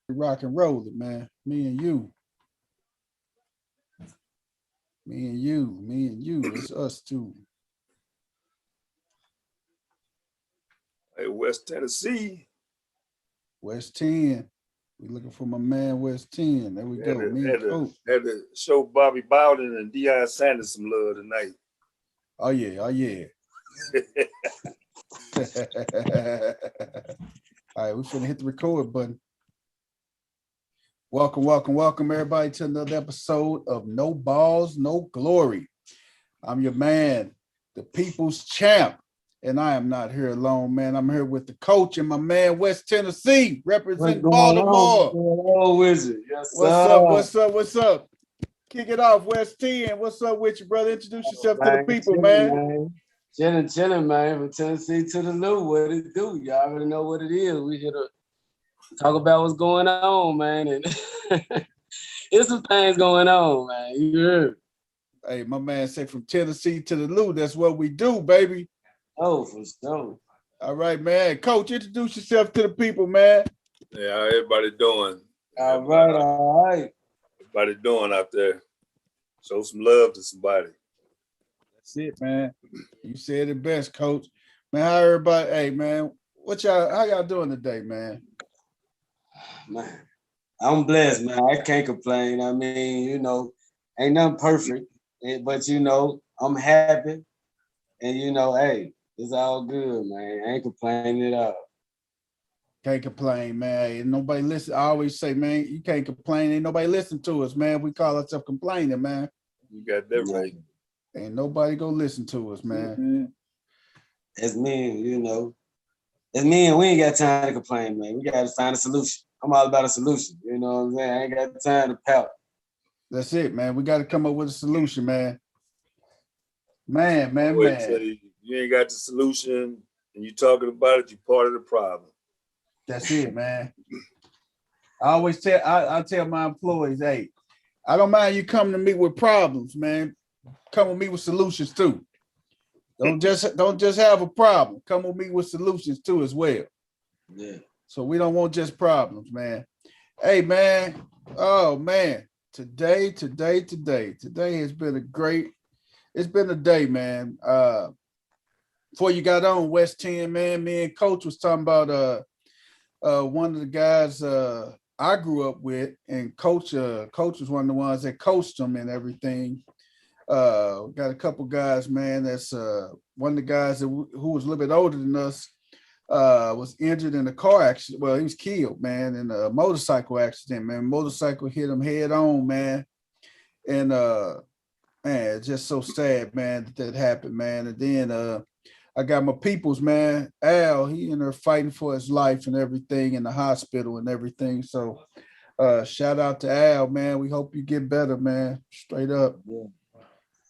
Rock and roll it, man. Me and you. Me and you. Me and you. It's us two. Hey, West Tennessee. West 10. We looking for my man West 10. There we go. Me and Coach. Had to show Bobby Bowden and Deion Sanders some love tonight. Oh yeah. Oh yeah. All right, we finna hit the record button. Welcome, everybody, to another episode of No Balls, No Glory. I'm your man, the people's champ, and I am not here alone, man. I'm here with the coach and my man, West Tennessee, representing Baltimore. Oh, Wizard. Yes, What's up? Kick it off, West 10. What's up with you, brother? Introduce yourself to the people, man. Chilling, man. From Tennessee to the Lou. What it do? Y'all already know what it is. We here to talk about what's going on, man. And there's some things going on, man. You heard? Hey, my man say from Tennessee to the Lou. That's what we do, baby. Oh, for sure. All right, man. Coach, introduce yourself to the people, man. Yeah, how everybody doing? All right. Everybody doing out there? Show some love to somebody. That's it, man. You said it best, Coach. Man, how everybody? Hey, man, how y'all doing today, man? Man, I'm blessed, man. I can't complain. I mean, ain't nothing perfect, but I'm happy, and hey, it's all good, man. I ain't complaining at all. Can't complain, man. Ain't nobody listen. I always say, man, you can't complain. Ain't nobody listen to us, man. We call ourselves complaining, man. You got that right. Ain't nobody gonna listen to us, man. Mm-hmm. It's me, It's me, and we ain't got time to complain, man. We got to find a solution. I'm all about a solution. You know what I'm saying? I ain't got time to pout. That's it, man. We got to come up with a solution, man. Man. You ain't got the solution, and you talking about it. You part of the problem. That's it, man. I always I tell my employees, hey, I don't mind you coming to me with problems, man. Come with me with solutions too. Don't just have a problem. Come with me with solutions too as well. Yeah. So we don't want just problems, man. Hey, man. Oh, man. Today has been it's been a day, man. Before you got on West 10, man, me and Coach was talking about one of the guys I grew up with, and Coach was one of the ones that coached him and everything. Got a couple guys, man. That's one of the guys who was a little bit older than us. Was injured in a car accident. Well, he was killed, man, in a motorcycle accident, man. Motorcycle hit him head on, man. And man, it's just so sad, man, that happened, man. And then I got my peoples, man. Al, he in there fighting for his life and everything in the hospital and everything. So shout out to Al, man. We hope you get better, man. Straight up.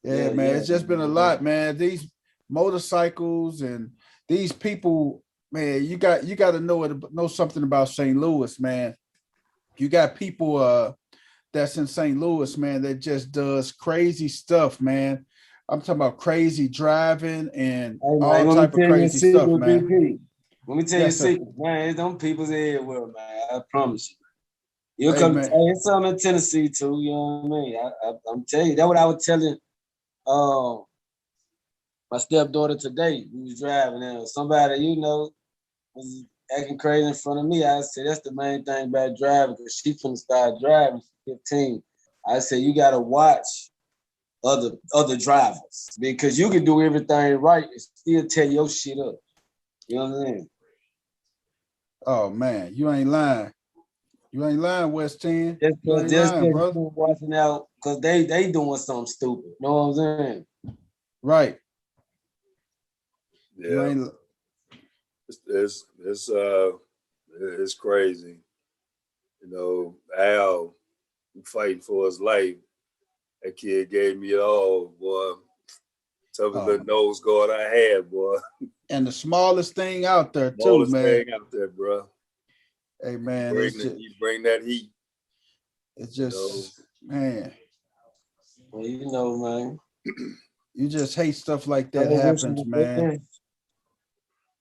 Yeah, man. It's just been a lot, man. These motorcycles and these people, man, you got to know something about St. Louis, man. You got people that's in St. Louis, man, that just does crazy stuff, man. I'm talking about crazy driving and all type of crazy stuff, man. Let me tell you a secret, man. It's them people's everywhere, man. I promise you. You'll come. It's something in Tennessee too. You know what I mean? I'm telling you. That's what I was telling my stepdaughter today. We was driving, and somebody was acting crazy in front of me. I said that's the main thing about driving, because she finna start driving. She's 15. I said you gotta watch other drivers, because you can do everything right and still tear your shit up. You know what I'm saying? Oh man, you ain't lying. You ain't lying, West 10. Just watching out, because they doing something stupid. You know what I'm saying? Right. Yeah. It's crazy. Al fighting for his life. That kid gave me it all, boy. Toughest little nose guard I had, boy. And the smallest thing out there, too, man. Smallest thing out there, bro. Hey, man. You bring that heat. It's just, man. Well, man. You just hate stuff like that happens, man.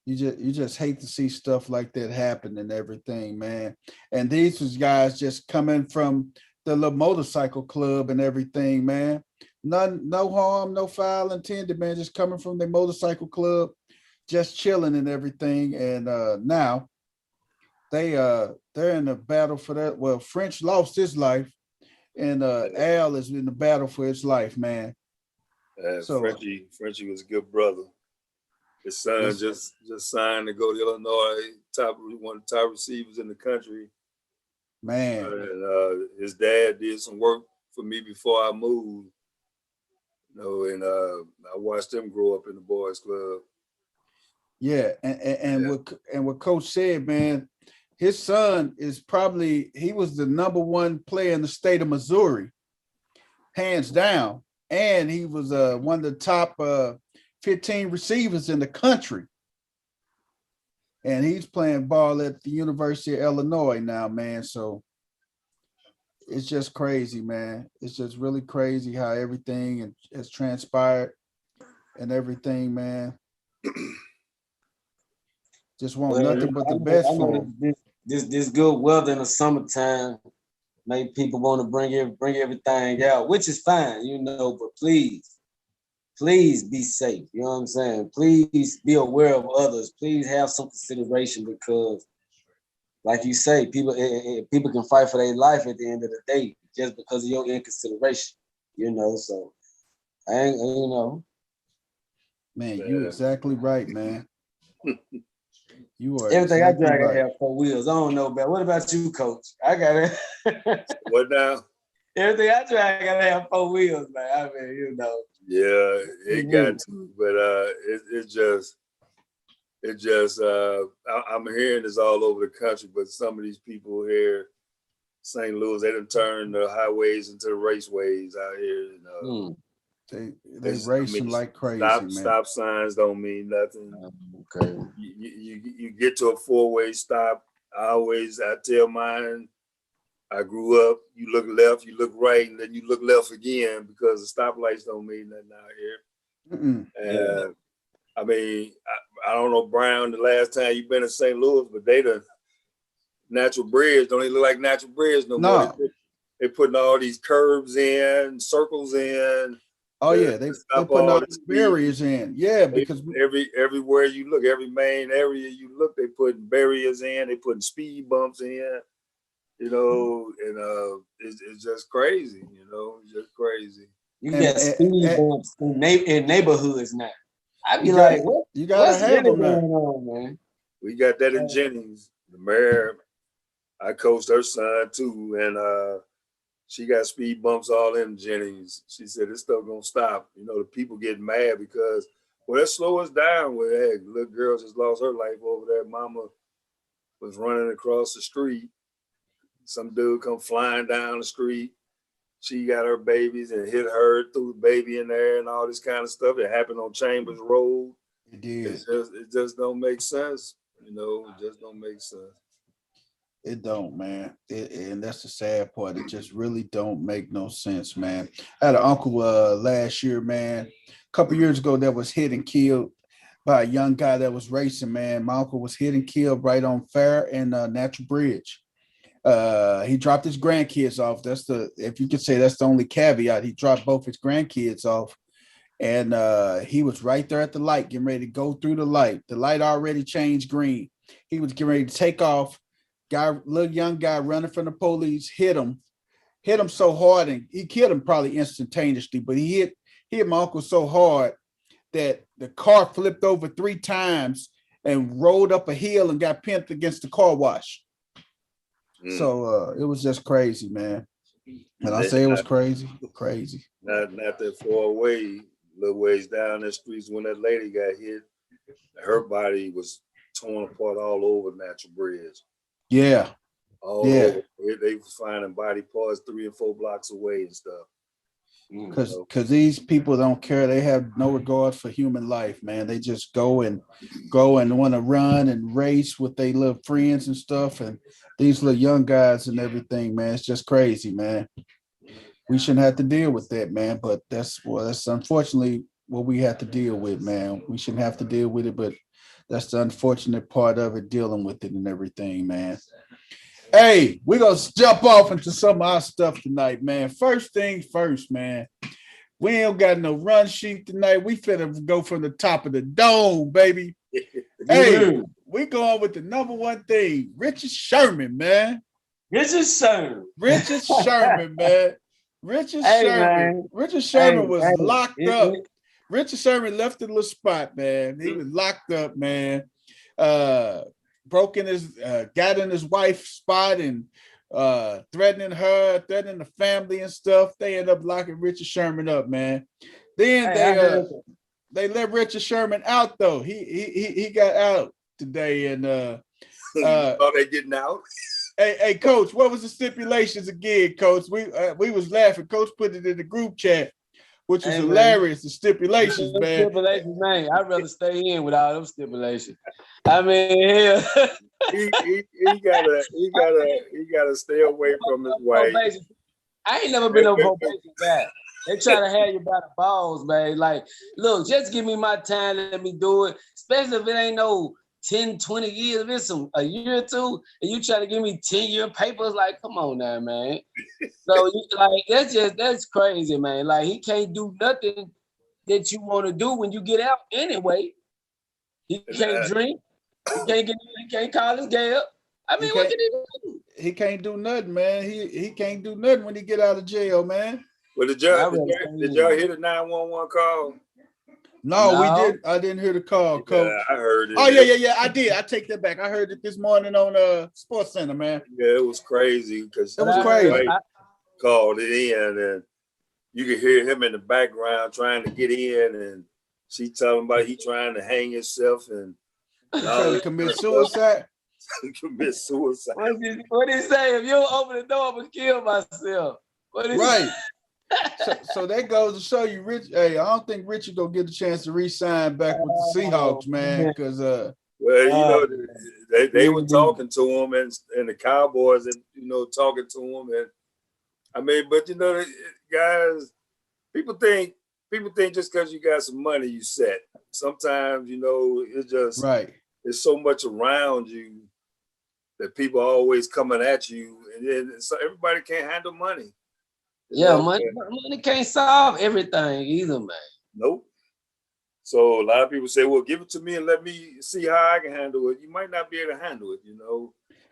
you just hate to see stuff like that happen and everything, man. And these was guys just coming from the little motorcycle club and everything, man. None, no harm, no foul intended, man. Just coming from the motorcycle club, just chilling and everything. And now they're in a battle for that. Well, French lost his life, and Al is in the battle for his life, man. So Frenchie was a good brother. His son just signed to go to Illinois, one of the top receivers in the country. Man. And his dad did some work for me before I moved. And I watched them grow up in the boys' club. Yeah, and what Coach said, man, his son he was the number one player in the state of Missouri, hands down, and he was one of the top 15 receivers in the country. And he's playing ball at the University of Illinois now, man. So it's just crazy, man. It's just really crazy how everything has transpired and everything, man. Just want nothing but the best for him. This good weather in the summertime make people want to bring everything out, which is fine, but please be safe. You know what I'm saying? Please be aware of others. Please have some consideration because, like you say, people can fight for their life at the end of the day just because of your inconsideration. So I ain't. Man, you're exactly right, man. You are everything exactly I drag. Right. I have 4 wheels. I don't know, man. What about you, Coach? I got it. What now? Everything I drag, I gotta have 4 wheels, man. I mean, Yeah, it got to, but I'm hearing this all over the country. But some of these people here, St. Louis, they done turned the highways into the raceways out here. They racing like crazy, man. Stop signs don't mean nothing. Okay. You get to a 4-way stop. I tell mine, I grew up, you look left, you look right, and then you look left again because the stoplights don't mean nothing out here. I mean, I don't know, Brown, the last time you've been in St. Louis, but the natural bridge don't even look like natural bridge no more. They're putting all these curves in, circles in. Oh yeah, they putting all these barriers in. Yeah, because everywhere you look, every main area you look, they putting barriers in, they putting speed bumps in, and it's just crazy, it's just crazy. You got speed bumps in neighborhoods now. I'd be like, what? You gotta have them going on, man? We got that in Jennings. The mayor, I coached her son too, and she got speed bumps all in Jennings. She said, this stuff gonna stop. The people getting mad because, that slow us down. Little girl just lost her life over there. Mama was running across the street. Some dude come flying down the street. She got her babies and hit her, threw the baby in there and all this kind of stuff. It happened on Chambers Road. It did. It just don't make sense. It just don't make sense. It don't, man. And that's the sad part. It just really don't make no sense, man. I had an uncle last year, man. A couple years ago that was hit and killed by a young guy that was racing, man. My uncle was hit and killed right on Fair and Natural Bridge. He dropped his grandkids off. If you could say that's the only caveat. He dropped both his grandkids off. And he was right there at the light, getting ready to go through the light. The light already changed green. He was getting ready to take off. Little young guy running from the police, hit him so hard, and he killed him probably instantaneously, but he hit my uncle so hard that the car flipped over 3 times and rolled up a hill and got pinned against the car wash. So it was just crazy, man. And I say it was crazy. Not that far away, little ways down the streets when that lady got hit, her body was torn apart all over Natural Bridge. Yeah. Over. They was finding body parts 3 and 4 blocks away and stuff. Because these people don't care. They have no regard for human life, man. They just go and want to run and race with their little friends and stuff. And these little young guys and everything, man, it's just crazy, man. We shouldn't have to deal with that, man. But that's unfortunately what we have to deal with, man. We shouldn't have to deal with it, but That's the unfortunate part of it, dealing with it and everything, man. Hey, we're going to jump off into some of our stuff tonight, man. First thing first, man. We ain't got no run sheet tonight. We finna go from the top of the dome, baby. Hey, we going with the number one thing. Richard Sherman, man. Richard Sherman. Richard Sherman, man. Richard Sherman. Richard Sherman was locked up. Richard Sherman left the little spot, man. He was locked up, man. Got in his wife's spot and threatening the family and stuff. They ended up locking Richard Sherman up, man. Then they let Richard Sherman out though. He got out today and are they getting out? Hey, Coach, what was the stipulations again, Coach? We was laughing. Coach put it in the group chat, which was hilarious. The stipulations, man. Stipulations, man. I'd rather stay in with all them stipulations. I mean, hell. he gotta stay away from his wife. I ain't never been on probation guy. They try to have you by the balls, man. Like, look, just give me my time, let me do it. Especially if it ain't no 10, 20 years, if it's a year or two, and you try to give me 10-year papers, like, come on now, man. So, like, that's crazy, man. Like, he can't do nothing that you want to do when you get out anyway. He can't drink. He can't call his girl. I mean, what can he do? He can't do nothing, man. He can't do nothing when he get out of jail, man. Well, did y'all hear the 911 call? No, we did. I didn't hear the call, Coach. Yeah, I heard it. Oh, yeah. I did. I take that back. I heard it this morning on Sports Center, man. Yeah, it was crazy because it was crazy. Called it in, and you could hear him in the background trying to get in, and she telling about he trying to hang himself and trying to commit suicide. Commit suicide. What did he say? If you don't open the door, I'm gonna kill myself. Right. So that goes to show you, Rich. Hey, I don't think Richard gonna get a chance to re-sign back with the Seahawks, man. Because they were talking to him, and the Cowboys, and talking to him, and I mean, but guys, people think just because you got some money, you set. Sometimes it's just right. There's so much around you that people are always coming at you, and then so everybody can't handle money. Yeah, money can't solve everything either, man. Nope. So a lot of people say, well, give it to me and let me see how I can handle it. You might not be able to handle it,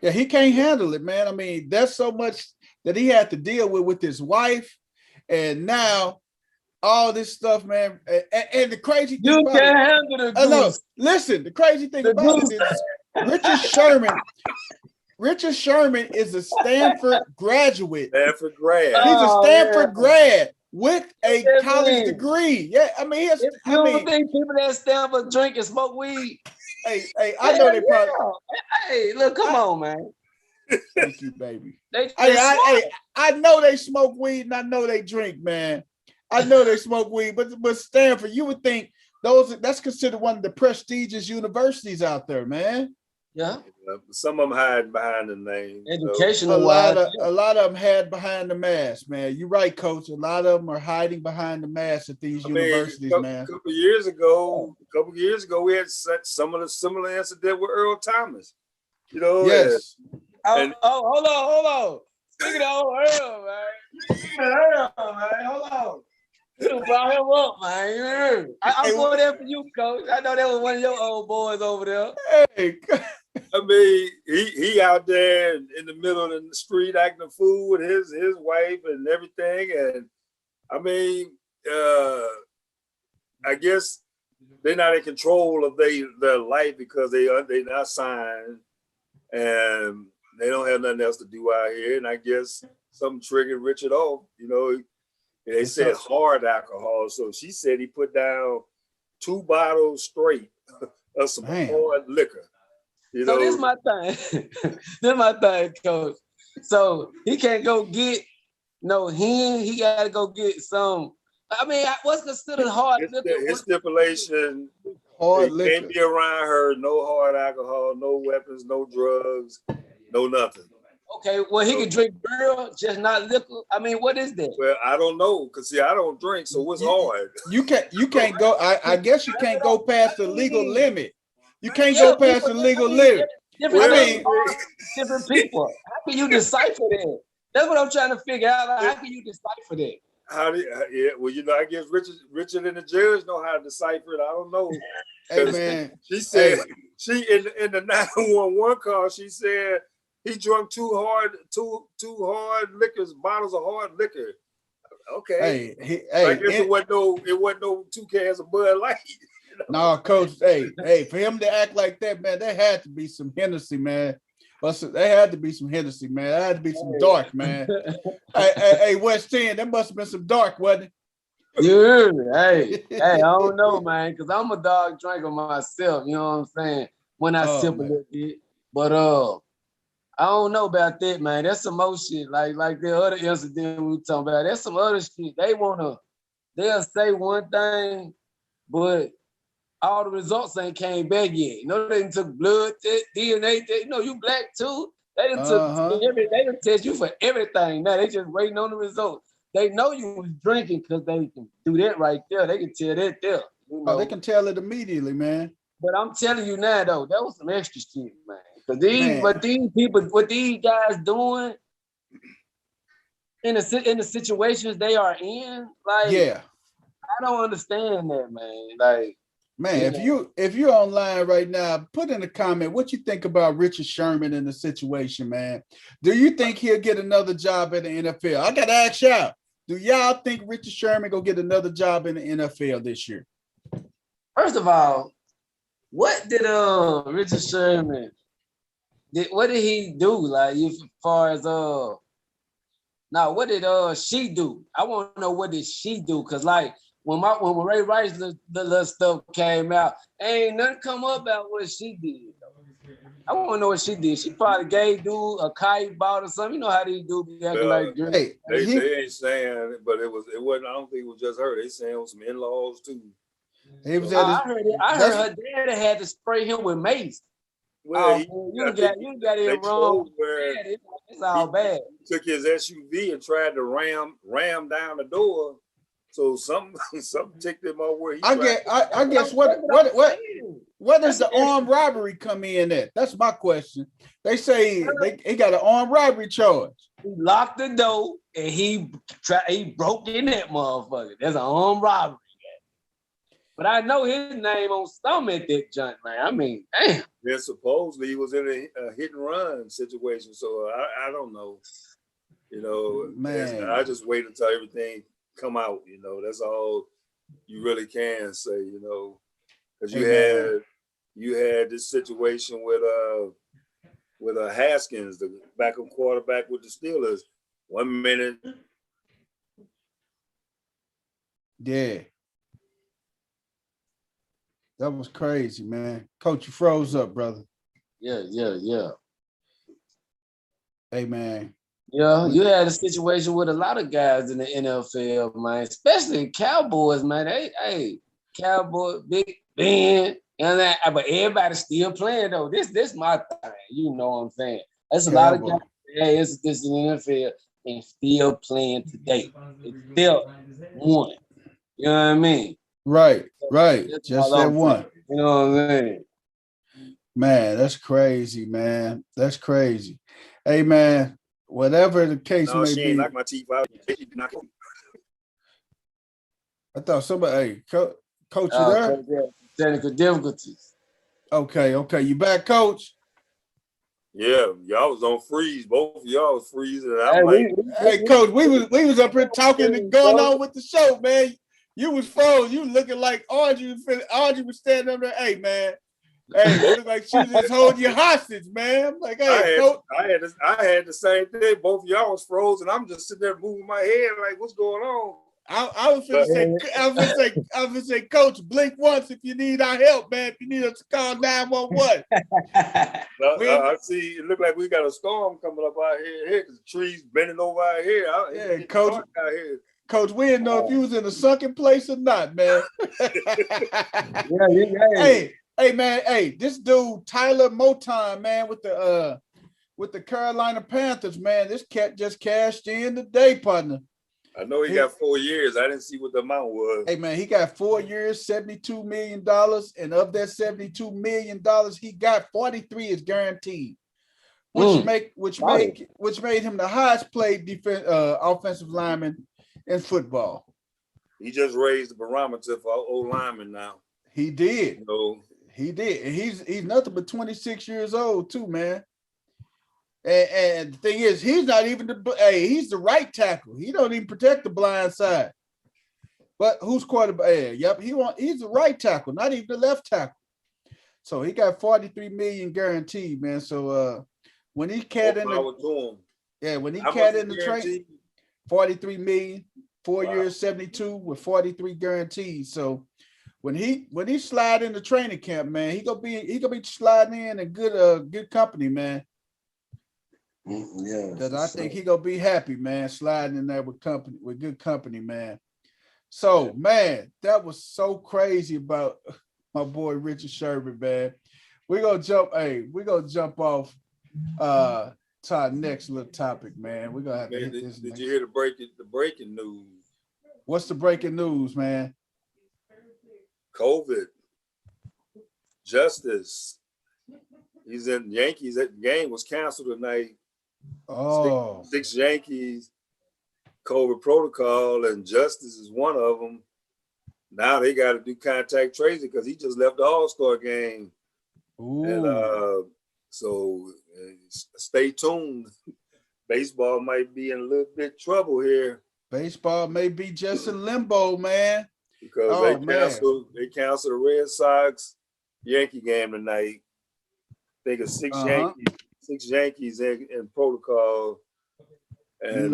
Yeah, he can't handle it, man. I mean, there's so much that he had to deal with his wife, and now all this stuff, man. And the crazy thing you can't handle the goose. No, listen, the crazy thing about it is Richard Sherman is a Stanford graduate. Stanford grad. He's a Stanford grad with a college degree. Yeah, I mean, you don't think people at Stanford drink and smoke weed? Hey, I know they probably. Hey, look, come on, man. Thank you, baby. I know they smoke weed and I know they drink, man. I know they smoke weed, but Stanford, you would think that's considered one of the prestigious universities out there, man. Yeah. Some of them hide behind the name. Educational a lot of them hide behind the mask, man. You're right, Coach. A lot of them are hiding behind the mask at these universities, man. A couple years ago, we had some of the similar incident with Earl Thomas. Yes. Hold on. Speaking of Earl, man. Hold on. You brought him up, man. I'm going there for you, Coach. I know that was one of your old boys over there. Hey. I mean, he out there in the middle of the street acting a fool with his wife and everything. And I mean, I guess they're not in control of their life because they're not signed and they don't have nothing else to do out here. And I guess something triggered Richard off, They said hard alcohol. So she said he put down 2 bottles straight of some hard liquor. So this is my thing. Coach. So he can't go get no hen. He got to go get some. I mean, what's considered hard liquor? His stipulation, hard he liquor. Can't be around her. No hard alcohol, no weapons, no drugs, no nothing. Okay, well, he can drink beer, just not liquor. I mean, what is that? Well, I don't know, because see, I don't drink, so what's hard? You can't go. I guess you can't go past the legal limit. You can't go past the legal limit. Different people. How can you decipher that? That's what I'm trying to figure out. Like, how can you decipher that? Well, I guess Richard and the judge know how to decipher it. I don't know. Hey man, she said she in the 911 call. She said he drunk two hard liquors, bottles of hard liquor. Okay. I guess it wasn't no 2 cans of Bud Light. No, coach. Hey, for him to act like that, man, there had to be some Hennessy, man. There had to be some Hennessy, man. There had to be some dark, man. hey, West End, there must have been some dark, wasn't it? Hey, I don't know, man, because I'm a dog drinker myself. You know what I'm saying? When I sip a little bit, but I don't know about that, man. That's some more shit. Like the other incident we were talking about. That's some other shit. They'll say one thing, but all the results ain't came back yet. You know, they took blood test, DNA test. You know, you black too. They done they done test you for everything. Now they just waiting on the results. They know you was drinking because they can do that right there. They can tell that there. You know? Oh, they can tell it immediately, man. But I'm telling you now, though, that was some extra shit, man. Because these people, what these guys doing in the situations they are in, like, I don't understand that, man. Like, man, if you're online right now, put in a comment what you think about Richard Sherman in the situation, man. Do you think he'll get another job in the NFL? I gotta ask y'all. Do y'all think Richard Sherman gonna get another job in the NFL this year? First of all, what did Richard Sherman what did he do? Like, as far as what did she do? I want to know what did she do? Cause like when Ray Rice the little stuff came out, ain't nothing come up about what she did. I want to know what she did. She probably gave dude a kite ball or something. You know how these dudes be acting like girls. They ain't saying it, but it wasn't. I don't think it was just her. They saying it was some in-laws too. I heard her dad had to spray him with mace. Well, you got it wrong. It's all bad. He took his SUV and tried to ram down the door. So something ticked him off where he. I guess what does the armed robbery come in at? That's my question. They say he got an armed robbery charge. He locked the door and he broke in that motherfucker. That's an armed robbery. But I know his name on some at that joint, man. I mean, damn. Yeah, supposedly he was in a hit and run situation. So I don't know. You know, man. I just wait until everything come out. You know, that's all you really can say. You know, because you had this situation with Haskins, the backup quarterback with the Steelers. 1 minute. Yeah. That was crazy, man. Coach, you froze up, brother. Yeah. Hey, man. Yeah, you had a situation with a lot of guys in the NFL, man, especially Cowboys, man. Hey, Cowboy, Big Ben, and that, but everybody's still playing though. This my thing, you know what I'm saying? That's a lot of guys. Hey, this is the NFL and still playing today. It's still one. You know what I mean? Right. Just that one. You know what I'm saying? Man, that's crazy, man. That's crazy. Hey, man, whatever the case may she be. Ain't knock my teeth out. I thought somebody, hey, coach, you there? Technical difficulties. Okay. You back, coach? Yeah, y'all was on freeze. Both of y'all was freezing. Hey, coach, we was up here talking and going on with the show, man. You was froze. You looking like Audrey was standing up there. Hey, man. Hey, it looked like she was just holding you hostage, man. I'm like, hey, coach. I had the same thing. Both of y'all was frozen. I'm just sitting there moving my head like, what's going on? I was gonna say, coach, blink once if you need our help, man. If you need us to call 911. I see. It looked like we got a storm coming up out here because the trees bending over out here. Coach. Out here. Coach, we didn't know if you was in a sunken place or not, man. Hey, man. Hey, this dude Tyler Moton, man, with the Carolina Panthers, man. This cat just cashed in today, partner. I know he got 4 years. I didn't see what the amount was. Hey man, he got 4 years, $72 million, and of that $72 million, he got 43 is guaranteed, which made him the highest paid offensive lineman in football. He just raised the barometer for old linemen now. He did. He did, and he's nothing but 26 years old too, man. And the thing is, he's not even he's the right tackle. He don't even protect the blind side. But who's quarterback? Yep, he's the right tackle, not even the left tackle. So he got 43 million guaranteed, man. So when he cat in the trade, 43 million, 4 years, 72 with 43 guaranteed. So when he slide into training camp, man, he gonna be sliding in good company, man. Yeah, because I think he gonna be happy, man, sliding in there with good company, man. So, man, that was so crazy about my boy Richard Sherman, man. We're gonna jump off to our next little topic, man. We're gonna have to hit this. Did you hear the breaking news? What's the breaking news, man? COVID. Justice. He's in Yankees. That game was canceled tonight. Oh, six Yankees, COVID protocol, and Justice is one of them. Now they got to do contact tracing because he just left the All-Star game. Ooh. And so stay tuned. Baseball might be in a little bit trouble here. Baseball may be just in limbo, man. Because they canceled the Red Sox Yankee game tonight. I think it's six Yankees in protocol. And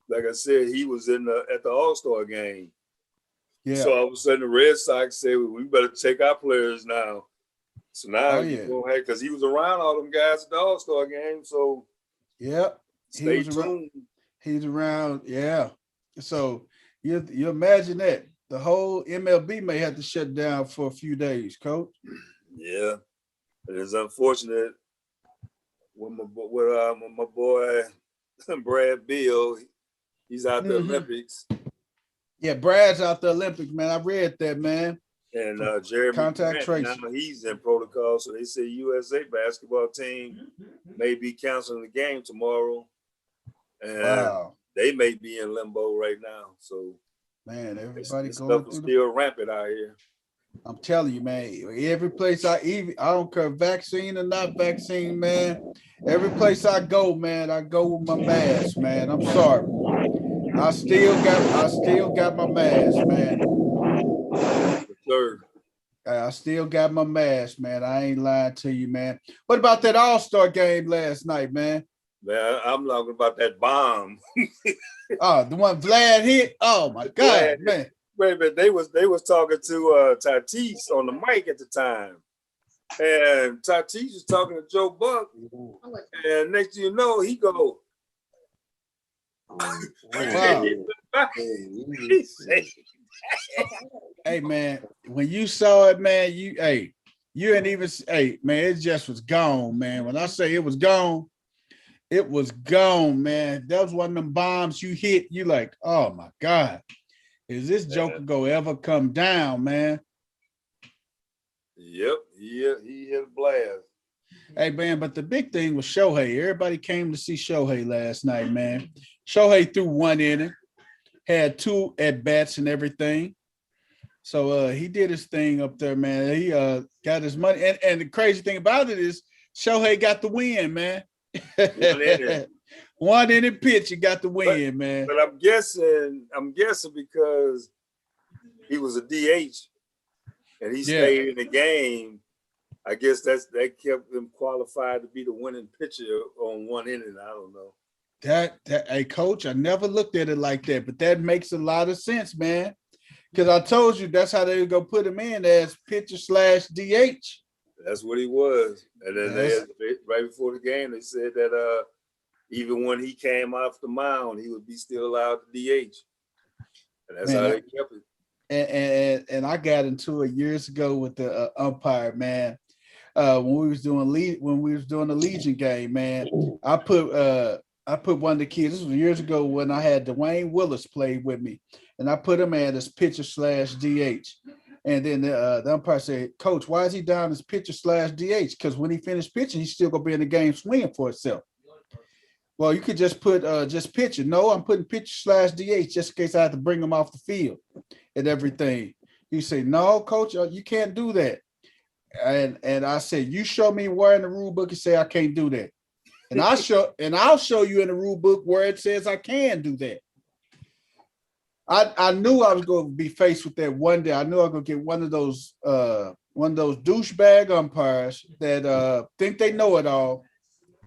like I said, he was at the All-Star game. Yeah. So all of a sudden the Red Sox said, we better take our players now. So now because he was around all them guys at the All-Star game. So stay tuned. He's around, yeah. So you imagine that. The whole MLB may have to shut down for a few days, Coach. Yeah. It is unfortunate with my boy Brad Beal. He's out the Olympics. Yeah, Brad's out the Olympics, man. I read that, man. And Jeremy contact tracing. Now he's in protocol. So they say USA basketball team may be canceling the game tomorrow. And they may be in limbo right now. So man, everybody this going stuff is still rampant out here. I'm telling you, man, every place I don't care vaccine or not vaccine, man. Every place I go, man, I go with my mask, man. I'm sorry. I still got my mask, man. Sure. I still got my mask, man. I ain't lying to you, man. What about that All-Star game last night, man? Man, I'm talking about that bomb. Oh, the one Vlad hit? Oh my God, man. Wait a minute, they was talking to Tatis on the mic at the time. And Tatis was talking to Joe Buck. And next thing you know, he go. Wow. Hey man, when you saw it, man, you ain't even man, it just was gone, man. When I say it was gone, man. That was one of them bombs you hit. You like, oh my God, is this joker gonna ever come down, man? Yep, he hit a blast. Hey man, but the big thing was Shohei. Everybody came to see Shohei last night, man. Shohei threw one inning, had 2 at-bats and everything. So he did his thing up there, man. He got his money. And the crazy thing about it is Shohei got the win, man. One inning pitch, he got the win, man. But I'm guessing because he was a DH and he stayed in the game. I guess that kept him qualified to be the winning pitcher on one inning. I don't know. Hey, Coach, I never looked at it like that, but that makes a lot of sense, man. Because I told you that's how they were gonna put him in as pitcher / DH. That's what he was. And then right before the game, they said that even when he came off the mound, he would be still allowed to DH. And that's how they kept it. And I got into it years ago with the umpire, man. When we was doing the Legion game, man, I put I put one of the kids. This was years ago when I had Dwayne Willis play with me, and I put him as pitcher slash DH. And then the umpire said, "Coach, why is he down as pitcher slash DH? Because when he finished pitching, he's still gonna be in the game swinging for itself." Well, you could just put just pitcher. No, I'm putting pitcher slash DH just in case I have to bring him off the field and everything. You say, "No, coach, you can't do that." And I said, "You show me where in the rule book you say I can't do that." And I'll show you in the rule book where it says I can do that. I knew I was going to be faced with that one day. I knew I was going to get one of those douchebag umpires that think they know it all.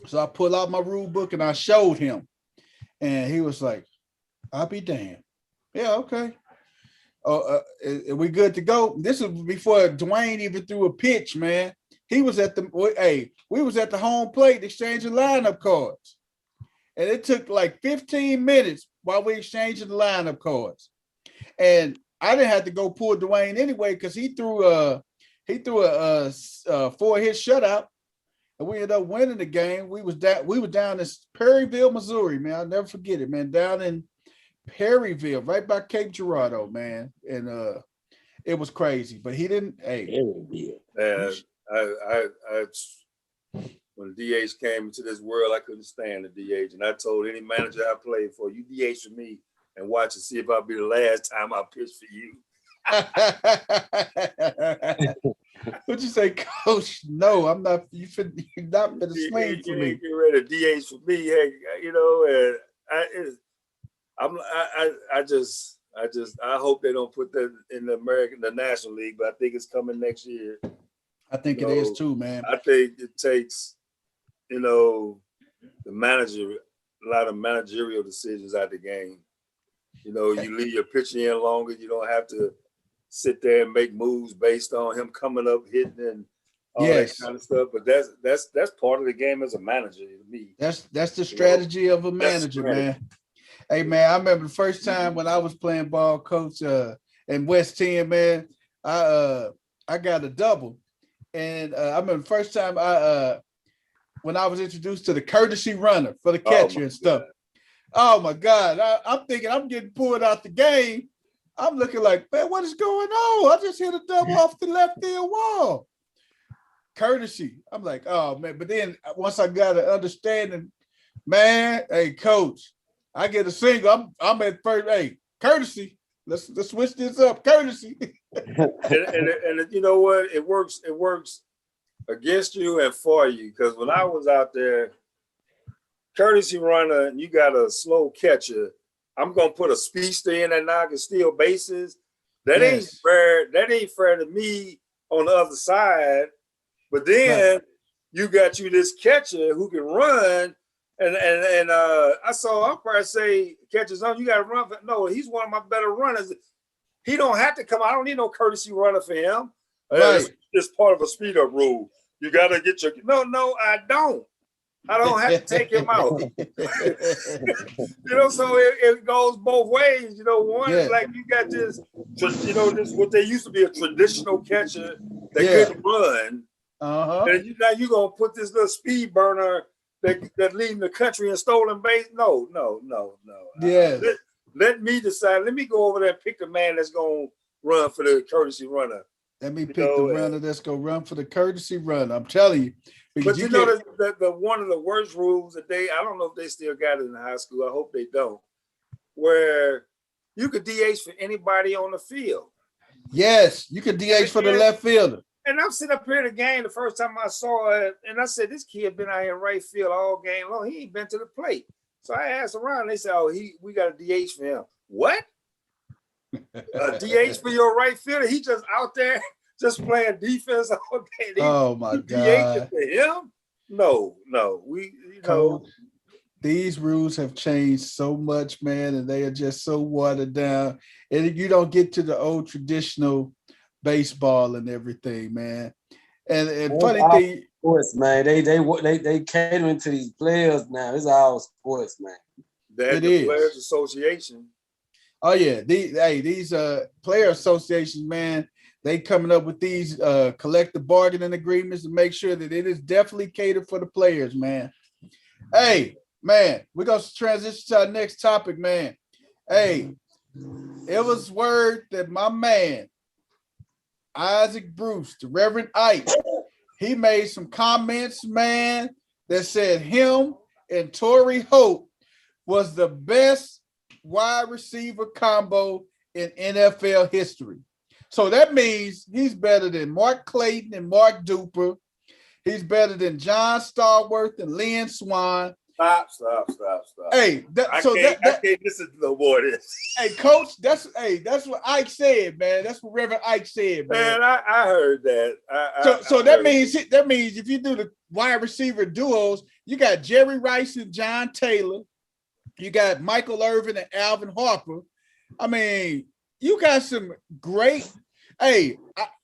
So I pulled out my rule book and I showed him, and he was like, "I'll be damned." Yeah, okay. Are we good to go? This was before Dwayne even threw a pitch, man. He was at we was at the home plate exchanging lineup cards. And it took like 15 minutes while we exchanging the lineup cards. And I didn't have to go pull Dwayne anyway, because he threw a 4-hit shutout, and we ended up winning the game. We were down in Perryville, Missouri, man. I'll never forget it, man. Down in Perryville, right by Cape Girardeau, man. And it was crazy. But he didn't, when DH came into this world, I couldn't stand the DH. And I told any manager I played for, "You DH for me and watch and see if I'll be the last time I pitch for you." What'd you say, Coach? No, I'm not. You're not going to swing for me. Get ready to DH for me, hey, you know. And I hope they don't put that in the National League, but I think it's coming next year. I think it is too, man. I think it takes, the manager, a lot of managerial decisions out the game. You leave your pitcher in longer. You don't have to sit there and make moves based on him coming up, hitting, and all that kind of stuff. But that's part of the game as a manager to me. That's the strategy of a manager, man. Hey, man, I remember the first time when I was playing ball, Coach, in West 10, man, I got a double. And I remember the first time when I was introduced to the courtesy runner for the catcher and stuff. Oh, my God. I'm thinking I'm getting pulled out the game. I'm looking like, man, what is going on? I just hit a double off the left field wall. Courtesy. I'm like, oh, man. But then once I got an understanding, man, hey, Coach, I get a single. I'm at first. Hey, courtesy. Let's switch this up. Courtesy. and you know what? It works against you and for you. Because when I was out there, courtesy runner, and you got a slow catcher, I'm gonna put a speedster in that now can steal bases. That ain't fair. That ain't fair to me on the other side. But then you got this catcher who can run. And I saw umpire say, "Catches on, you got to run." No, he's one of my better runners. He don't have to come. I don't need no courtesy runner for him. Right. It's part of a speed up rule. You got to get your. No, I don't. I don't have to take him out. So it goes both ways. One is like you got this what they used to be a traditional catcher that couldn't run. And now you're gonna put this little speed burner that leading the country in stolen base. No. Yeah. Let me decide. Let me go over there and pick the man that's gonna run for the courtesy runner. Let me pick the runner that's gonna run for the courtesy runner. I'm telling you. But the one of the worst rules that I don't know if they still got it in high school. I hope they don't. Where you could DH for anybody on the field. Yes, you could DH for the left fielder. And I'm sitting up here in the game the first time I saw it, and I said, "This kid been out here in right field all game long. He ain't been to the plate." So I asked around. They said, "Oh, we got a DH for him." What? A DH for your right fielder? He just out there just playing defense all day. Oh my God! DH for him? No. Coach, these rules have changed so much, man, and they are just so watered down. And you don't get to the old traditional baseball and everything, man. And funny thing, sports, man. They catering to these players now. It's all sports, man. That's the Players Association. Oh yeah, these player associations, man. They coming up with these collective bargaining agreements to make sure that it is definitely catered for the players, man. Hey, Man, we're gonna transition to our next topic, man. Hey, it was word that my man, Issac Bruce, the Reverend Ike, he made some comments, man, that said him and Tory Holt was the best wide receiver combo in NFL history. So that means he's better than Mark Clayton and Mark Duper. He's better than John Stallworth and Lynn Swan. Stop. Hey, I can't listen to no more of this. Hey, coach, that's what Ike said, man. That's what Reverend Ike said, man. Man, I heard that. So that means if you do the wide receiver duos, you got Jerry Rice and John Taylor, you got Michael Irvin and Alvin Harper. I mean, you got some great. Hey,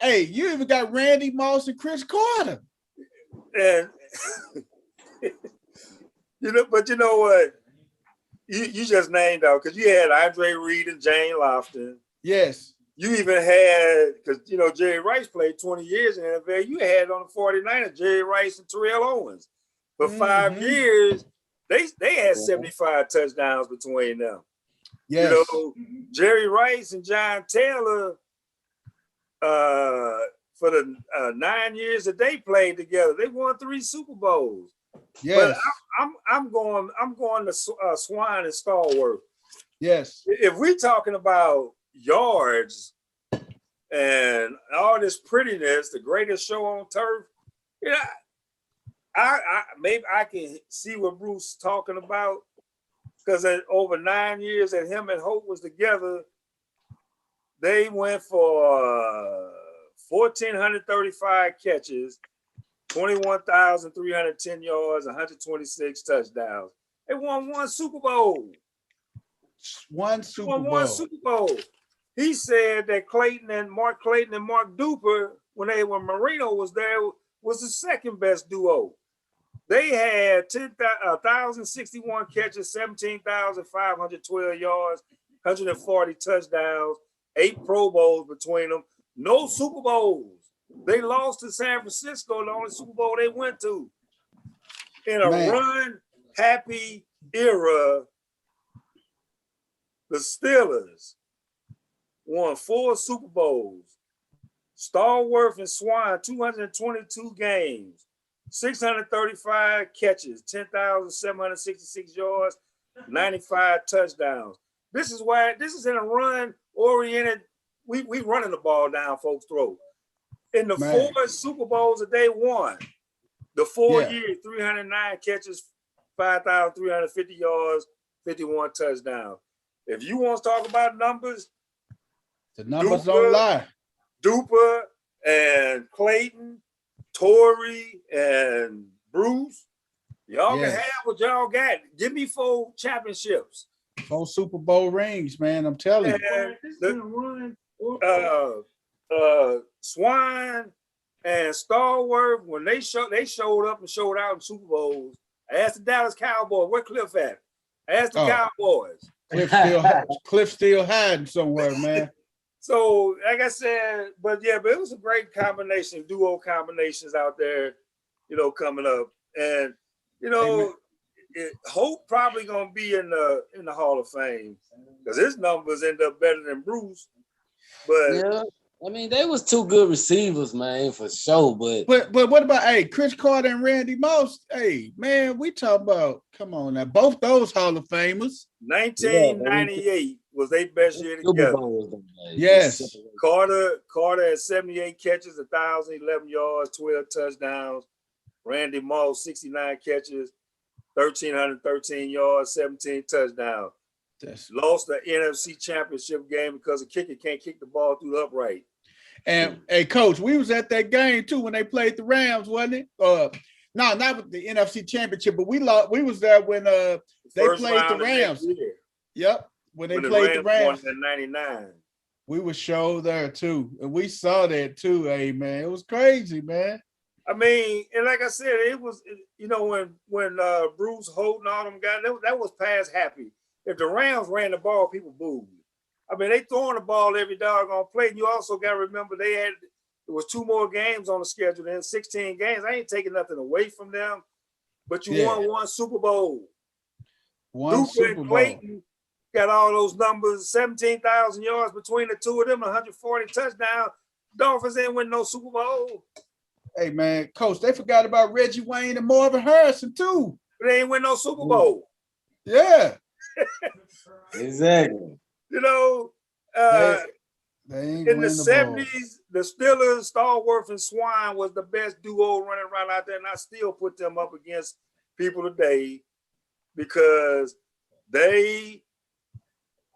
you even got Randy Moss and Chris Carter. And but you know what? You just named out because you had Andre Reed and Jane Lofton. Yes. You even had, because Jerry Rice played 20 years in the NFL. You had on the 49ers Jerry Rice and Terrell Owens. For 5 years, they had 75 touchdowns between them. Yes. Jerry Rice and John Taylor, for the 9 years that they played together, they won 3 Super Bowls. Yes. But I'm going to Swan and Stallworth. Yes. If we're talking about yards and all this prettiness, the greatest show on turf, maybe I can see what Bruce is talking about, because over 9 years that him and Holt was together, they went for 1,435 catches, 21,310 yards, 126 touchdowns. They won 1 Super Bowl. One Super Bowl. He said that Mark Clayton and Mark Duper, when Marino was there, was the second best duo. They had 1,061 catches, 17,512 yards, 140 touchdowns, 8 Pro Bowls between them. No Super Bowls. They lost to San Francisco, the only Super Bowl they went to. In a run-happy era, the Steelers won 4 Super Bowls. Stallworth and Swan, 222 games, 635 catches, 10,766 yards, 95 touchdowns. This is in a run-oriented, we running the ball down folks' throat. In the 4 Super Bowls that they won, the 4 years, 309 catches, 5,350 yards, 51 touchdowns. If you want to talk about numbers, the numbers don't lie. Duper and Clayton, Tory and Bruce, y'all can have what y'all got. Give me 4 championships. 4 Super Bowl rings, man. I'm telling you. Swan and Stallworth, when they showed up and showed out in Super Bowls, I asked the Dallas Cowboys, where Cliff at? I asked the Cowboys. Cliff still hiding somewhere, man. So, like I said, but it was a great combination, duo combinations out there, coming up. And, Hope probably going to be in the Hall of Fame because his numbers end up better than Bruce. But I mean, they was 2 good receivers, man, for sure. But what about Chris Carter and Randy Moss? Hey, man, we talk about, come on now, both those Hall of Famers. 1998 was their best year together. Yes. Carter had 78 catches, 1,011 yards, 12 touchdowns. Randy Moss, 69 catches, 1,313 yards, 17 touchdowns. Lost the NFC Championship game because the kicker can't kick the ball through the upright. And Coach, we was at that game too when they played the Rams, wasn't it? No, not with the NFC Championship, but we was there when they played the Rams. Yep, when they played the Rams in '99. We were show there too, and we saw that too. Hey man, it was crazy, man. I mean, and like I said, it was when Bruce Holt and all them guys, that was past happy. If the Rams ran the ball, people booed. I mean, they throwing the ball every doggone play. And you also got to remember there was 2 more games on the schedule in 16 games. I ain't taking nothing away from them, but you won 1 Super Bowl. One Duper Super and Bowl. Clayton got all those numbers, 17,000 yards between the two of them, 140 touchdowns. Dolphins ain't win no Super Bowl. Hey, man, Coach, they forgot about Reggie Wayne and Marvin Harrison, too. They ain't win no Super Bowl. Yeah. Exactly. You know, they ain't in the win the ball. 70s, the Steelers, Stallworth and Swine was the best duo running around out there, and I still put them up against people today because they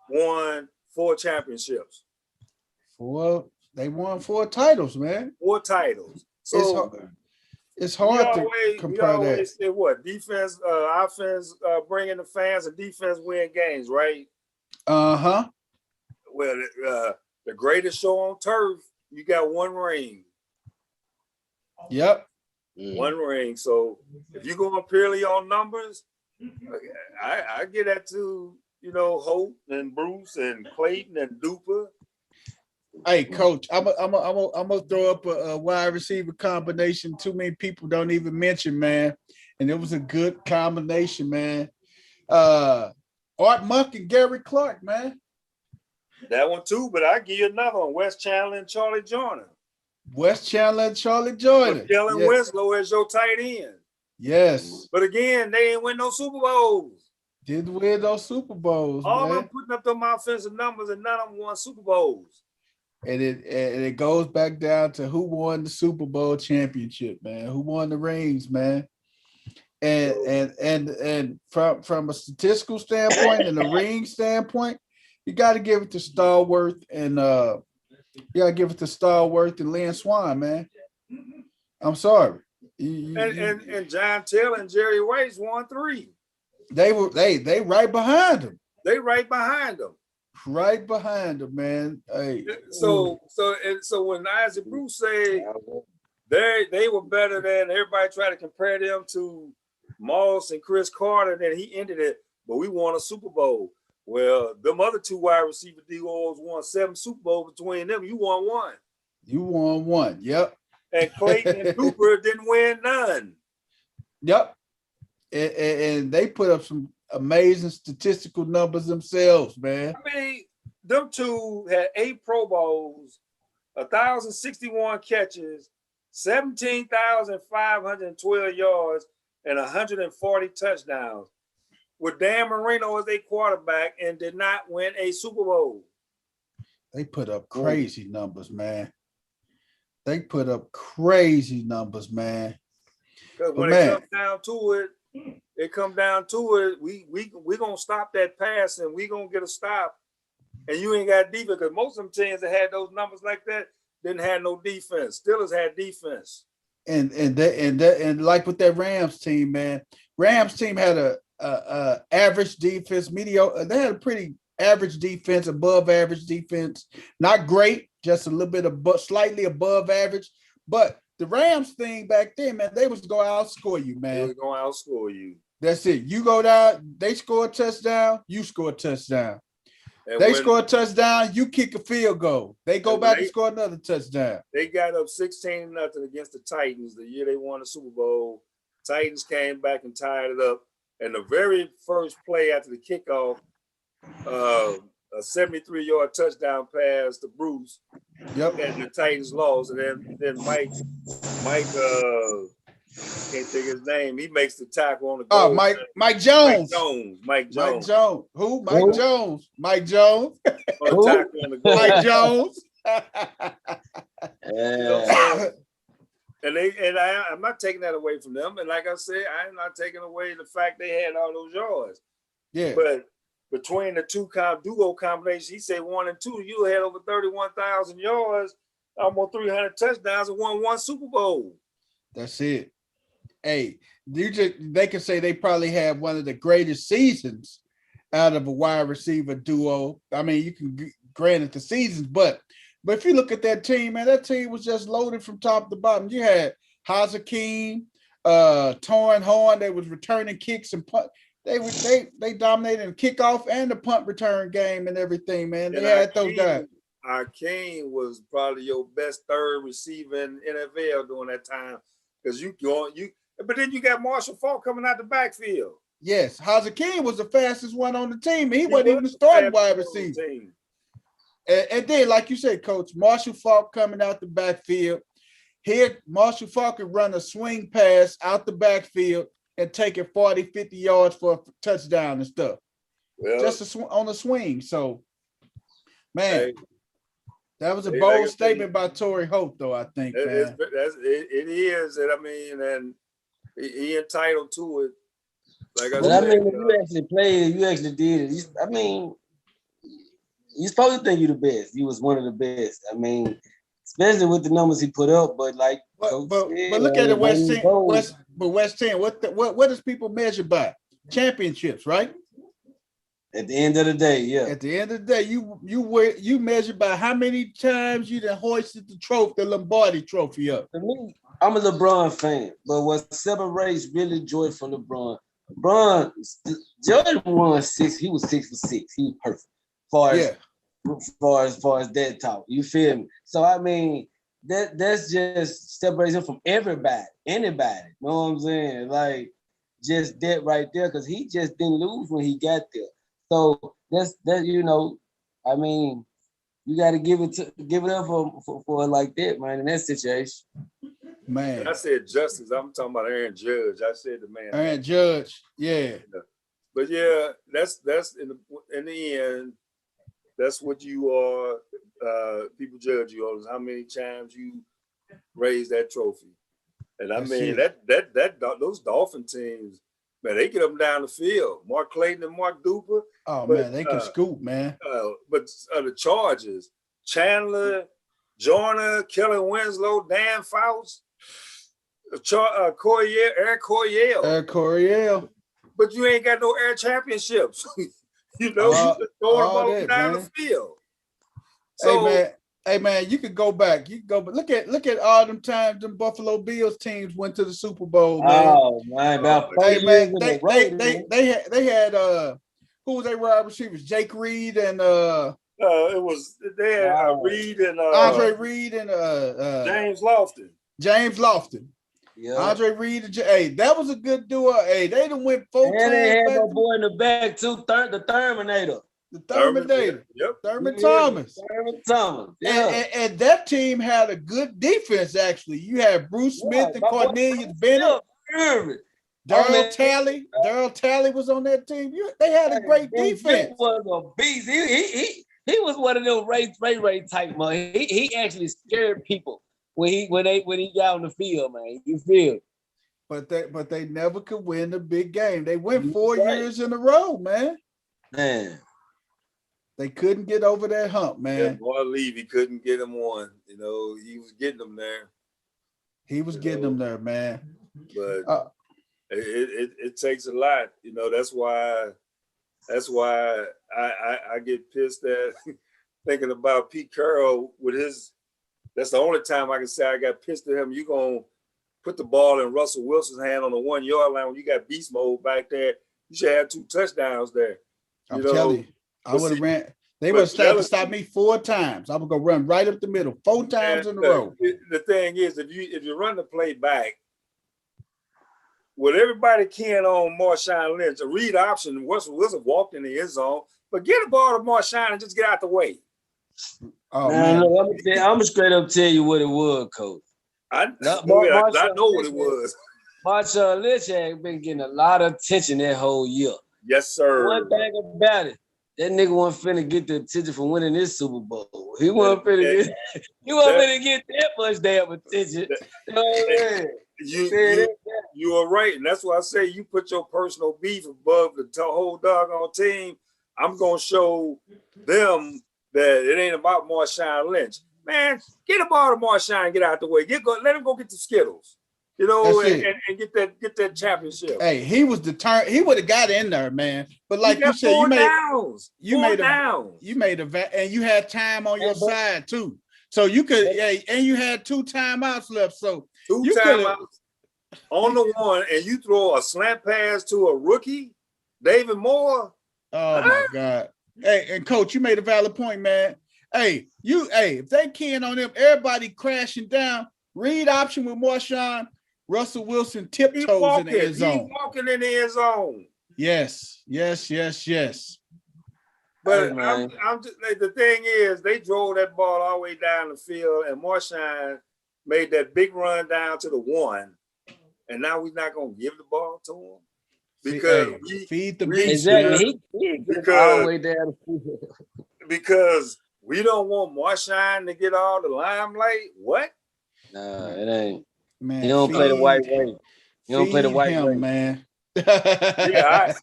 won 4 championships. They won 4 titles, man. 4 titles. So it's hard to compare we always that. say what? Defense, offense, bring in the fans, and defense win games, right? Uh-huh. Well, the greatest show on turf, you got 1 ring. Yep. 1 ring. So if you're going purely on numbers, I get that to, Holt and Bruce and Clayton and Duper. Hey, Coach, I'm gonna throw up a wide receiver combination too many people don't even mention, man. And it was a good combination, man. Art Monk and Gary Clark, man. That one too, but I give you another one: Wes Chandler and Charlie Joyner. Wes Chandler and Charlie Joyner. Kellen Winslow as your tight end. Yes. But again, they ain't win no Super Bowls. Didn't win those Super Bowls. All man. of them putting up them offensive numbers, and none of them won Super Bowls. And it goes back down to who won the Super Bowl championship, man. Who won the rings, man. And from a statistical standpoint and a ring standpoint, you got to give it to Stallworth and Lynn Swan, man. I'm sorry. And John Taylor and Jerry Rice won 3. They right behind them. They right behind them. Right behind them, man. Hey. So when Issac Bruce said they were better than everybody tried to compare them to Moss and Chris Carter, then he ended it. But we won a Super Bowl. Well, them other 2 wide receiver duos won 7 Super Bowls between them. You won 1. You won 1. Yep. And Clayton and Cooper didn't win none. Yep. And they put up some amazing statistical numbers themselves, man. I mean, them 2 had 8 Pro Bowls, 1,061 catches, 17,512 yards, and 140 touchdowns, with Dan Marino as their quarterback, and did not win a Super Bowl. They put up crazy numbers, man. They put up crazy numbers, man. Because when it comes down to it, we gonna stop that pass and we gonna get a stop, and you ain't got defense. Because most of them teams that had those numbers like that didn't have no defense. Steelers had defense. And like with that Rams team, man. Rams team had a average defense, mediocre. They had a pretty average defense, above average defense. Not great, just a little bit slightly above average. But the Rams thing back then, man, they was going to outscore you, man. They was going to outscore you. That's it. You go down, they score a touchdown, you score a touchdown. And they score a touchdown, you kick a field goal. They go back and score another touchdown. They got up 16-0 against the Titans the year they won the Super Bowl. Titans came back and tied it up. And the very first play after the kickoff, a 73-yard touchdown pass to Bruce. Yep. And the Titans lost. And then Mike, can't think his name. He makes the tackle on the goal. Oh, Mike Jones. Mike Jones. Who? Mike Jones. Mike Jones. On the tackle on the goal. Mike Jones. I'm not taking that away from them. And like I said, I'm not taking away the fact they had all those yards. Yeah. But between the two duo combinations, he said 1 and 2, you had over 31,000 yards, almost 300 touchdowns, and won 1 Super Bowl. That's it. Hey, they can say they probably had one of the greatest seasons out of a wide receiver duo. I mean, you can grant it the seasons, but if you look at that team, man, that team was just loaded from top to bottom. You had Hakeem, Tory Holt. They was returning kicks and punt. They dominated in kickoff and the punt return game and everything, man. They had those guys. Hakeem was probably your best third receiver in NFL during that time, because but then you got Marshall Faulk coming out the backfield. Yes, Hakeem was the fastest one on the team, and he He wasn't was even the starting fastest wide one on the receiver. team. And then, like you said, Coach, Marshall Faulk coming out the backfield. Here, Marshall Faulk can run a swing pass out the backfield and take it 40, 50 yards for a touchdown and stuff. Well, Just on a swing. So, man, hey, that was a like bold I statement say, by Tory Holt, though, I think, man. it is, and I mean, and he entitled to it. Like I But I said, mean, if you actually played, you actually did it. I mean, you supposed to think you the best. You was one of the best. I mean, especially with the numbers he put up. But like, But look at it, West 10. West 10. What does people measure by? Championships, right? At the end of the day, yeah. At the end of the day, you measure by how many times you done hoisted the Lombardi trophy up. For me, I'm a LeBron fan, but what separates really Jordan from LeBron, Jordan won 6. He was 6 for 6. He was perfect. Far as that talk, you feel me? So I mean, that's just separates him from anybody. You know what I'm saying? Like just that right there, because he just didn't lose when he got there. So that's that. I mean, you got to give it up for like that, man. In that situation, man. I said justice. I'm talking about Aaron Judge. I said the man. Aaron Judge, yeah. But yeah, that's in the end. That's what you are. People judge you on is how many times you raise that trophy. And I mean those Dolphin teams, man, they get up and down the field. Mark Clayton and Mark Duper. Oh man, they can scoop, man. But the Chargers, Chandler, Joyner, Kelly Winslow, Dan Faust, Eric Coryell. Eric Coryell. But you ain't got no air championships. You just throwing the ball down the field. So, hey man, you could go back. But look at all them times them Buffalo Bills teams went to the Super Bowl, man. Oh man, about 4 years in a row. They had who was their wide receivers? Jake Reed and they had Reed and Andre Reed and James Lofton. Yeah. Andre Reed and that was a good duo. Hey, they done went 4 times. And they had my boy in the back too, the Terminator. The Terminator. Yep. Thurman Thomas. Yeah. And that team had a good defense, actually. You had Bruce Smith and Cornelius Bennett. Daryl Talley was on that team. They had a great defense. He was a beast. He was one of those Ray type, man. He actually scared people when he got on the field, man. You feel? But they never could win the big game. They went 4 years in a row, man. Man. They couldn't get over that hump, man. Yeah, boy, Levy couldn't get him one. He was getting them there. He was getting them there, man. But it takes a lot. That's why I get pissed at thinking about Pete Carroll with his. That's the only time I can say I got pissed at him. You gonna put the ball in Russell Wilson's hand on the 1 yard line when you got beast mode back there. You should have 2 touchdowns there. I'm telling you. I would have ran. They would have tried to stop me 4 times. I was gonna run right up the middle 4 times in a row. The thing is, if you run the play back, with everybody keying on Marshawn Lynch, a read option, Russell Wilson walked in the end zone, but get the ball to Marshawn and just get out the way. Oh man, I'm straight up tell you what it was, Coach. I know what it was. Marshawn Lynch had been getting a lot of attention that whole year. Yes, sir. One thing about it, that nigga wasn't finna get the attention for winning this Super Bowl. He wasn't finna get that much damn attention. You are right, and that's why I say you put your personal beef above the whole doggone team. I'm gonna show them that it ain't about Marshawn Lynch. Man, get the ball to Marshawn and get out the way. Let him go get the Skittles. And get that championship. Hey, he was determined. He would have got in there, man. But like you said, you made and you had time on your side too. So you could, and you had 2 timeouts left. So 2 timeouts on the one, and you throw a slant pass to a rookie, David Moore. Oh my God. Hey, and Coach, you made a valid point, man. If they keying on them, everybody crashing down. Read option with Marshawn. Russell Wilson tiptoes in the end zone. He's walking in the end zone. Yes. But Hey, I'm just like, the thing is, they drove that ball all the way down the field, and Marshawn made that big run down to the 1, and now we're not gonna give the ball to him because feed the we beast, exactly. man. He all the way down. because we don't want Marshawn to get all the limelight. What? Nah, it ain't. Man, He don't play the white way. He don't play the white way. man. Yeah,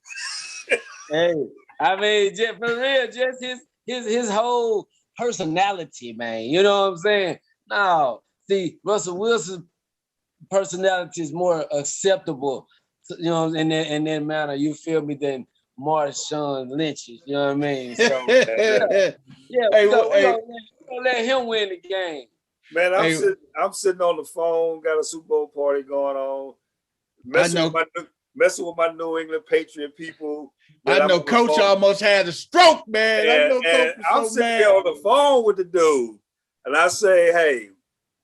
Hey, I mean, just for real, just his whole personality, man. You know what I'm saying? No, see, Russell Wilson's personality is more acceptable, you know, in that manner. You feel me? Than Marshawn Lynch's. You know what I mean? So yeah, Hey, we gonna let him win the game. man, I'm sitting on the phone, got a Super Bowl party going on, messing with my New England Patriot people. I know Coach almost had a stroke, man. I know Coach was I'm sitting there on the phone with the dude, and I say, "Hey,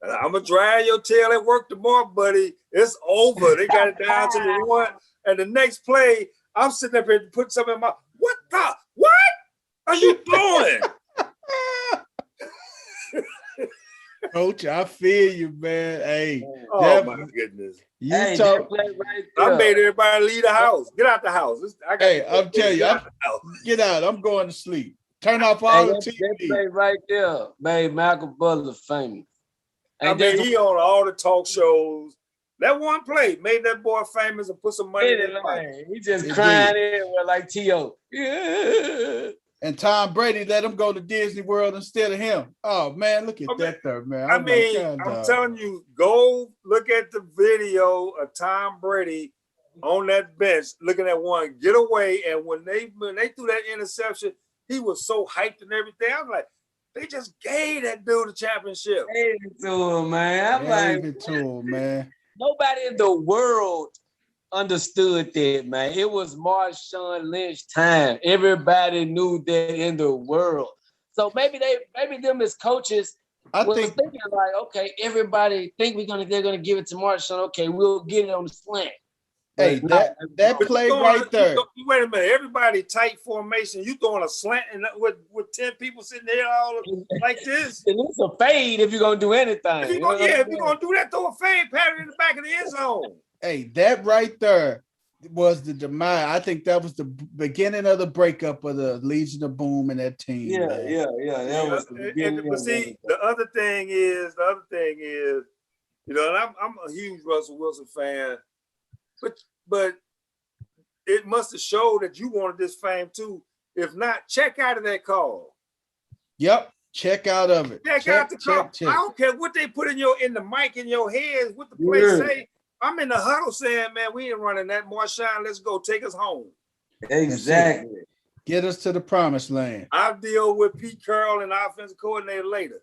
I'm gonna drag your tail at work tomorrow, buddy. It's over. They got it down to the 1." And the next play, I'm sitting up here putting something in my what are you doing? Coach, I feel you, man. Hey, oh my goodness. Hey, that play right there. I made everybody leave the house. Get out the house. I'm telling you, get out. I'm going to sleep. Turn off all the TV. That play right there made Malcolm Butler famous. I mean, he on all the talk shows. That one play made that boy famous and put some money in his pocket. He just crying everywhere like T.O. Yeah. And Tom Brady let him go to Disney World instead of him. Oh, man, look at that there, man. I'm telling you, go look at the video of Tom Brady on that bench looking at one get away. And when they threw that interception, he was so hyped and everything. I'm like, they just gave that dude a championship. Gave it to him, man. I'm like, gave it to him, man. Nobody in the world understood that, man. It was Marshawn Lynch time. Everybody knew that in the world. So maybe them as coaches was thinking like, okay, everybody think they're gonna give it to Marshawn. Okay, we'll get it on the slant. Hey, that play right there. Wait a minute, everybody tight formation. You throwing a slant and with 10 people sitting there all like this. And it's a fade if you're gonna do anything. If you're gonna do that, throw a fade pattern in the back of the end zone. Hey, that right there was the demise. I think that was the beginning of the breakup of the Legion of Boom and that team. Yeah. That was the beginning. But see, the other thing is, you know, and I'm a huge Russell Wilson fan, but it must have showed that you wanted this fame too. If not, check out of that call. Yep. Check out of it. Check out the call. I don't care what they put in the mic in your head, what the play say. I'm in the huddle saying, man, we ain't running that. Marshawn, let's go. Take us home. Exactly. Get us to the promised land. I'll deal with Pete Carroll and the offensive coordinator later.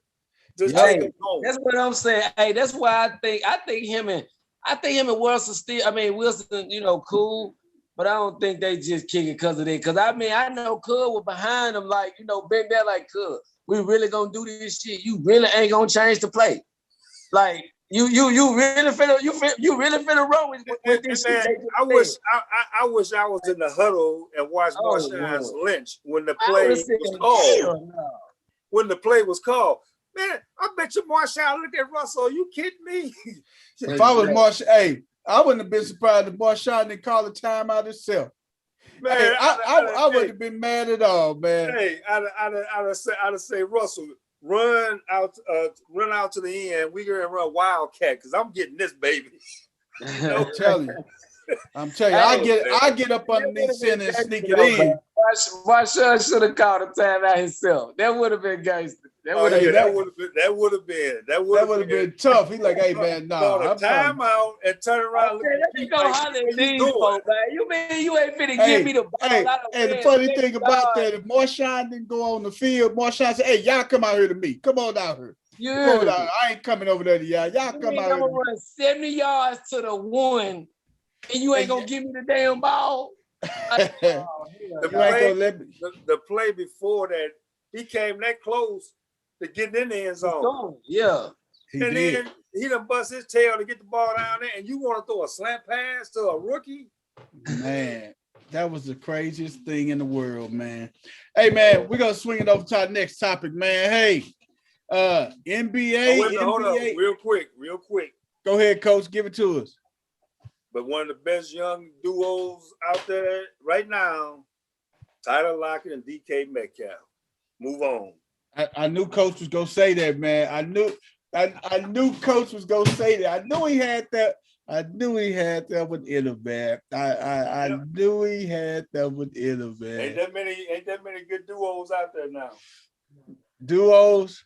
Just take us home. That's what I'm saying. Hey, that's why I think him and Wilson still, Wilson, you know, cool, but I don't think they just kick it because of that. Because I know Cub was behind them, like, you know, been there like, Cub, we really gonna do this shit. You really ain't gonna change the play. Like, you really finna roll with this shit. I wish I was in the huddle and watched Marshawn Lynch when the play was called. When the play was called. Man, I bet you Marshawn looked at Russell. Are you kidding me? If I was Marshawn, I wouldn't have been surprised if Marshawn didn't call the timeout himself. Man, hey, I wouldn't have been mad at all, man. Hey, I'd say Russell, run out to the end. We're gonna run Wildcat because I'm getting this baby. I'm telling you. I get up underneath center and sneak it in. Marshawn should have called a timeout himself. That would have been gangster. That would have been tough. He's like, hey man, I'm timeout and turn around. Okay, let me go holler at these folks, man. You mean you ain't finna give me the ball? And the funny thing about that, if Marshawn didn't go on the field, Marshawn said, hey, y'all come out here to me. Come on out here. Come on out here. I ain't coming over there to y'all. Y'all come out here. I'm gonna run 70 yards to the one, and you ain't gonna give me the damn ball. The play before that, he came that close to getting in the end zone. Yeah. Then he done bust his tail to get the ball down there, and you want to throw a slant pass to a rookie? Man. That was the craziest thing in the world, man. Hey, man, we're gonna swing it over to our next topic, man. Hey, NBA, Hold up, NBA. real quick. Go ahead, coach. Give it to us. But one of the best young duos out there right now, Tyler Lockett and DK Metcalf. Move on. I knew coach was gonna say that, man. I knew coach was gonna say that. I knew he had that. I knew he had that within him, man. I knew he had that within him, man. Ain't that many good duos out there now. Duos.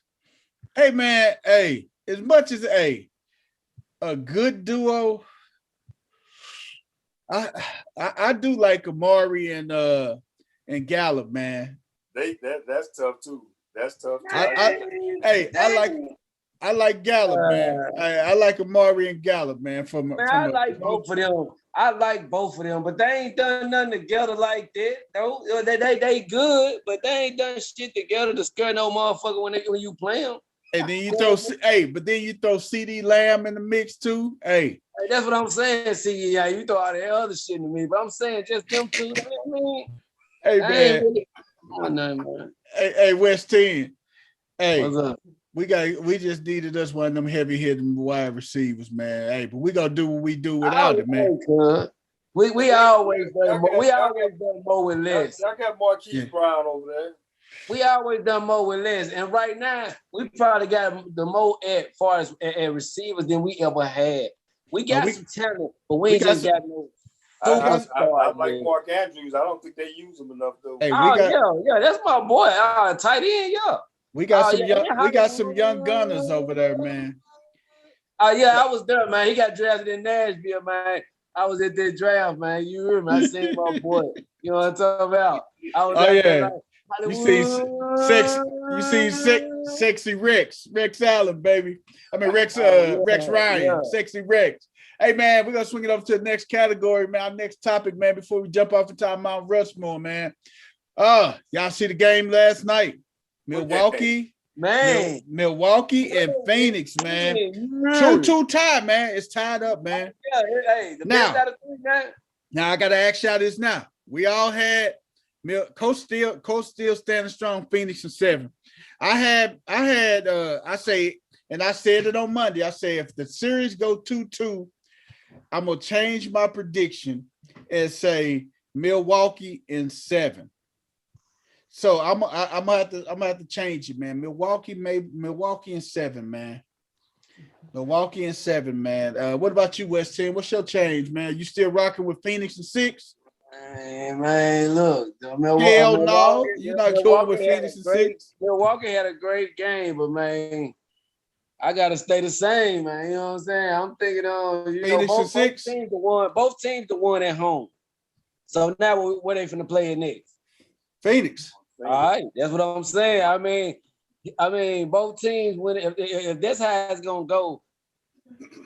Hey, man. Hey, as much as a good duo, I do like Amari and Gallup, man. That's tough too. That's tough too. I like Gallup, man. I like Amari and Gallup, man. I like both of them. I like both of them, but they ain't done nothing together like that. Though they good, but they ain't done shit together to scare no motherfucker when you play them. And then you throw CD Lamb in the mix too. Hey, that's what I'm saying. See, yeah, you throw all that other shit to me, but I'm saying just them two. I mean, hey, man. Really man. Hey, West 10. Hey, what's up? We just needed us one of them heavy hitting wide receivers, man. Hey, but we gonna do what we do without it, man. We always done more with less. I got Marquise Brown over there. We always done more with less, and right now we probably got the more as far as receivers than we ever had. We got some talent, but we ain't just got no. I like Mark Andrews. I don't think they use him enough though. Hey, yeah, that's my boy. Tight end, yeah. We got some young gunners over there, man. I was there, man. He got drafted in Nashville, man. I was at that draft, man. You hear me? I seen my boy. You know what I'm talking about? I was you see sexy Rex Allen, baby. I mean Rex Ryan, Sexy Rex. Hey, man, we're gonna swing it over to the next category, man. Our next topic, man, before we jump off into Mount Rushmore, man. Y'all see the game last night? Milwaukee and Phoenix, man. 2-2 tie, man. It's tied up, man. Hey, now I gotta ask y'all this now. We all had Coach still standing strong, Phoenix in 7. I said it on Monday. I say if the series go 2-2, I'm gonna change my prediction and say Milwaukee in 7. So I'm gonna have to change it, man. Milwaukee in 7, man. Milwaukee in 7, man. What about you, West 10? What's your change, man? You still rocking with Phoenix in 6? Man, look. Hell no, you're not going with Phoenix in 6. Milwaukee had a great game, but man, I gotta stay the same, man. You know what I'm saying? I'm thinking Phoenix in 6. Both teams the one at home. So now where they finna play it next? Phoenix. All right, that's what I'm saying. I mean, both teams win. If that's how it's gonna go,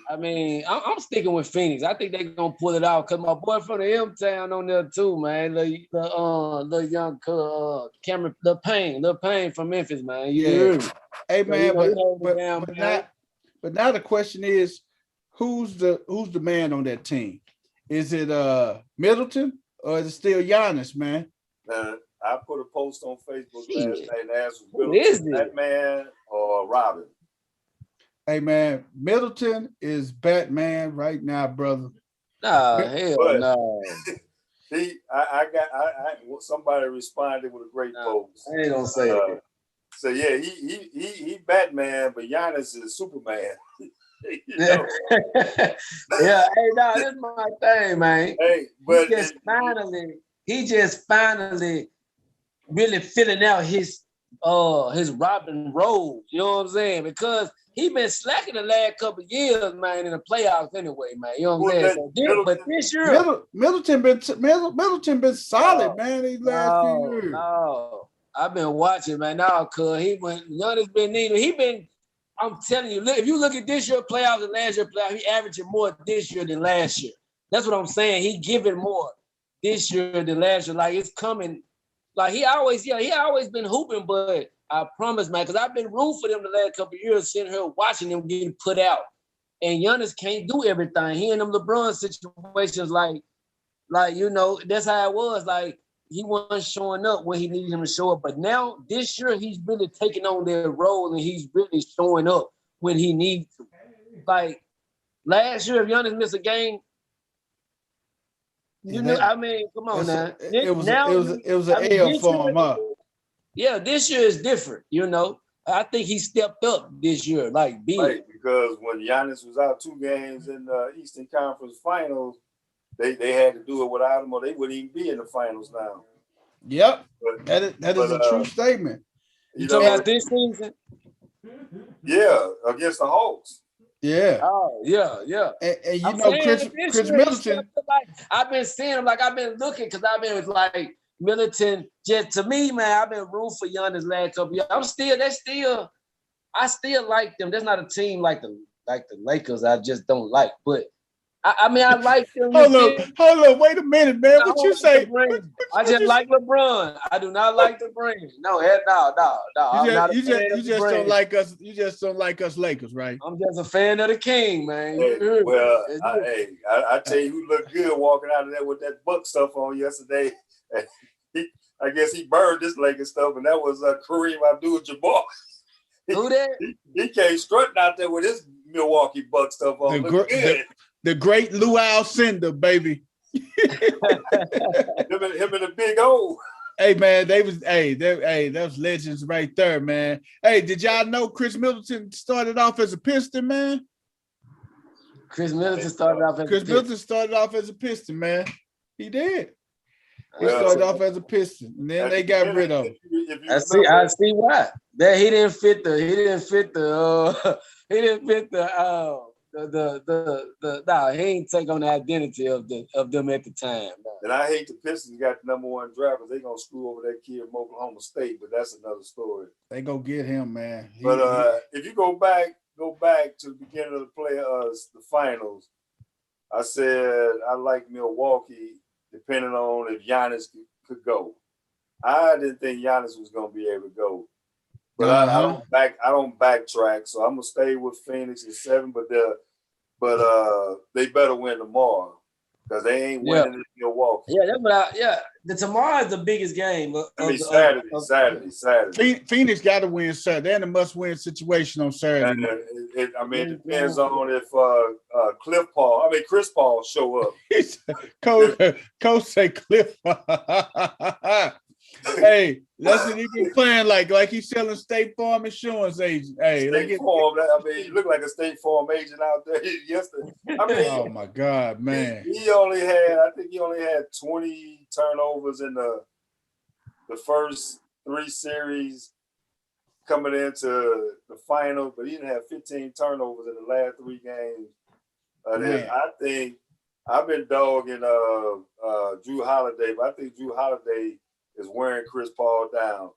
I mean, I'm sticking with Phoenix. I think they're gonna pull it out because my boy from the M Town on there too, man. The young Cameron, the Payne from Memphis, man. Yeah. Hey, man, but now the question is, who's the man on that team? Is it Middleton or is it still Giannis, man? I put a post on Facebook last night and asked was Batman or Robin. Hey, man, Middleton is Batman right now, brother. Nah, hell no. Somebody responded with a great post. I ain't gonna say that. So yeah, he Batman, but Giannis is Superman. Yeah, hey, no, this is my thing, man. Hey, but he just finally really filling out his Robin role. You know what I'm saying? Because he been slacking the last couple of years, man, in the playoffs anyway, man. You know what I'm saying? But this year, Middleton been solid, man. These last few years. No, I've been watching, man. Now, cause none has been needed. I'm telling you, if you look at this year playoffs and last year playoffs, he averaging more this year than last year. That's what I'm saying. He giving more this year than last year. Like it's coming. Like he always been hooping, but I promise, man, because I've been rooting for them the last couple of years, sitting here watching them getting put out. And Giannis can't do everything. He in them LeBron situations, like Like, you know, that's how it was. Like, he wasn't showing up when he needed him to show up. But now, this year, he's really taking on their role and he's really showing up when he needs to. Like, last year, if Giannis missed a game, you know, I mean, come on now. It was an L for him, huh? Yeah, this year is different, you know. I think he stepped up this year, like big. Right, because when Giannis was out 2 games in the Eastern Conference Finals, they had to do it without him, or they wouldn't even be in the finals now. Yep, that is a true statement. You talking about this season? Yeah, against the Hawks. Yeah. Oh, yeah. And you know, Chris Middleton. Like, I've been seeing him, like I've been looking, because I've been with like Middleton. Just to me, man, I've been rooting for Giannis last couple years. I still like them. There's not a team like the Lakers I just don't like, but I mean, I like them. Hold on, wait a minute, man. What you say? I just like LeBron. I do not like the brand. No. You just don't like us. You just don't like us Lakers, right? I'm just a fan of the King, man. Hey, well, I tell you who looked good walking out of there with that Buck stuff on yesterday. I guess he burned this Lakers stuff, and that was Kareem Abdul-Jabbar. Who that? He came strutting out there with his Milwaukee Buck stuff on. The great Luau Cinder, baby. him and the Big O. Hey man, that was legends right there, man. Hey, did y'all know Chris Middleton started off as a Piston, man? Chris Middleton started off as a Piston, man. He did. He started off as a Piston, and then they got rid of him. I see why. That he didn't fit the he ain't take on the identity of them at the time. No. And I hate the Pistons got the #1 draft, but they gonna screw over that kid from Oklahoma State, but that's another story. They go get him, man. If you go back to the beginning of the finals, I said I like Milwaukee, depending on if Giannis could go. I didn't think Giannis was gonna be able to go. But I don't backtrack, so I'm gonna stay with Phoenix at 7. But they better win tomorrow because they ain't winning in Milwaukee. Yeah, the tomorrow is the biggest game. Saturday. Phoenix got to win Saturday. They're in a must-win situation on Saturday. It depends on if Chris Paul show up. Coach say Cliff. Hey, that's what he been playing like he's selling State Farm insurance agent. Hey, Farm. He looked like a State Farm agent out there yesterday. Oh my God, man! He only had 20 turnovers in the first 3 series coming into the final, but he didn't have 15 turnovers in the last 3 games. I think I've been dogging Drew Holiday, but I think Drew Holiday is wearing Chris Paul down.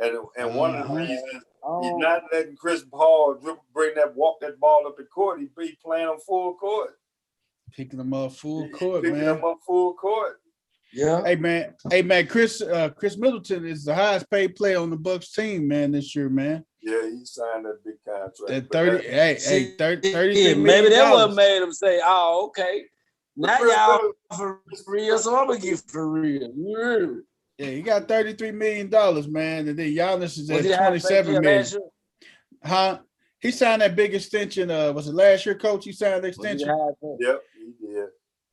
And one of the reasons he's not letting Chris Paul walk that ball up the court, he playing on full court. Picking him up full court. Yeah. Hey man, Chris Middleton is the highest paid player on the Bucks team, man, this year, man. Yeah, he signed that big contract. That 30 maybe that what made him say, "Oh, okay. Now y'all for real, so I'm gonna get for real." Yeah, he got $33 million, man, and then Giannis is at $27 million. Huh? He signed that big extension. Was it last year, Coach? He signed the extension. Yep, he did.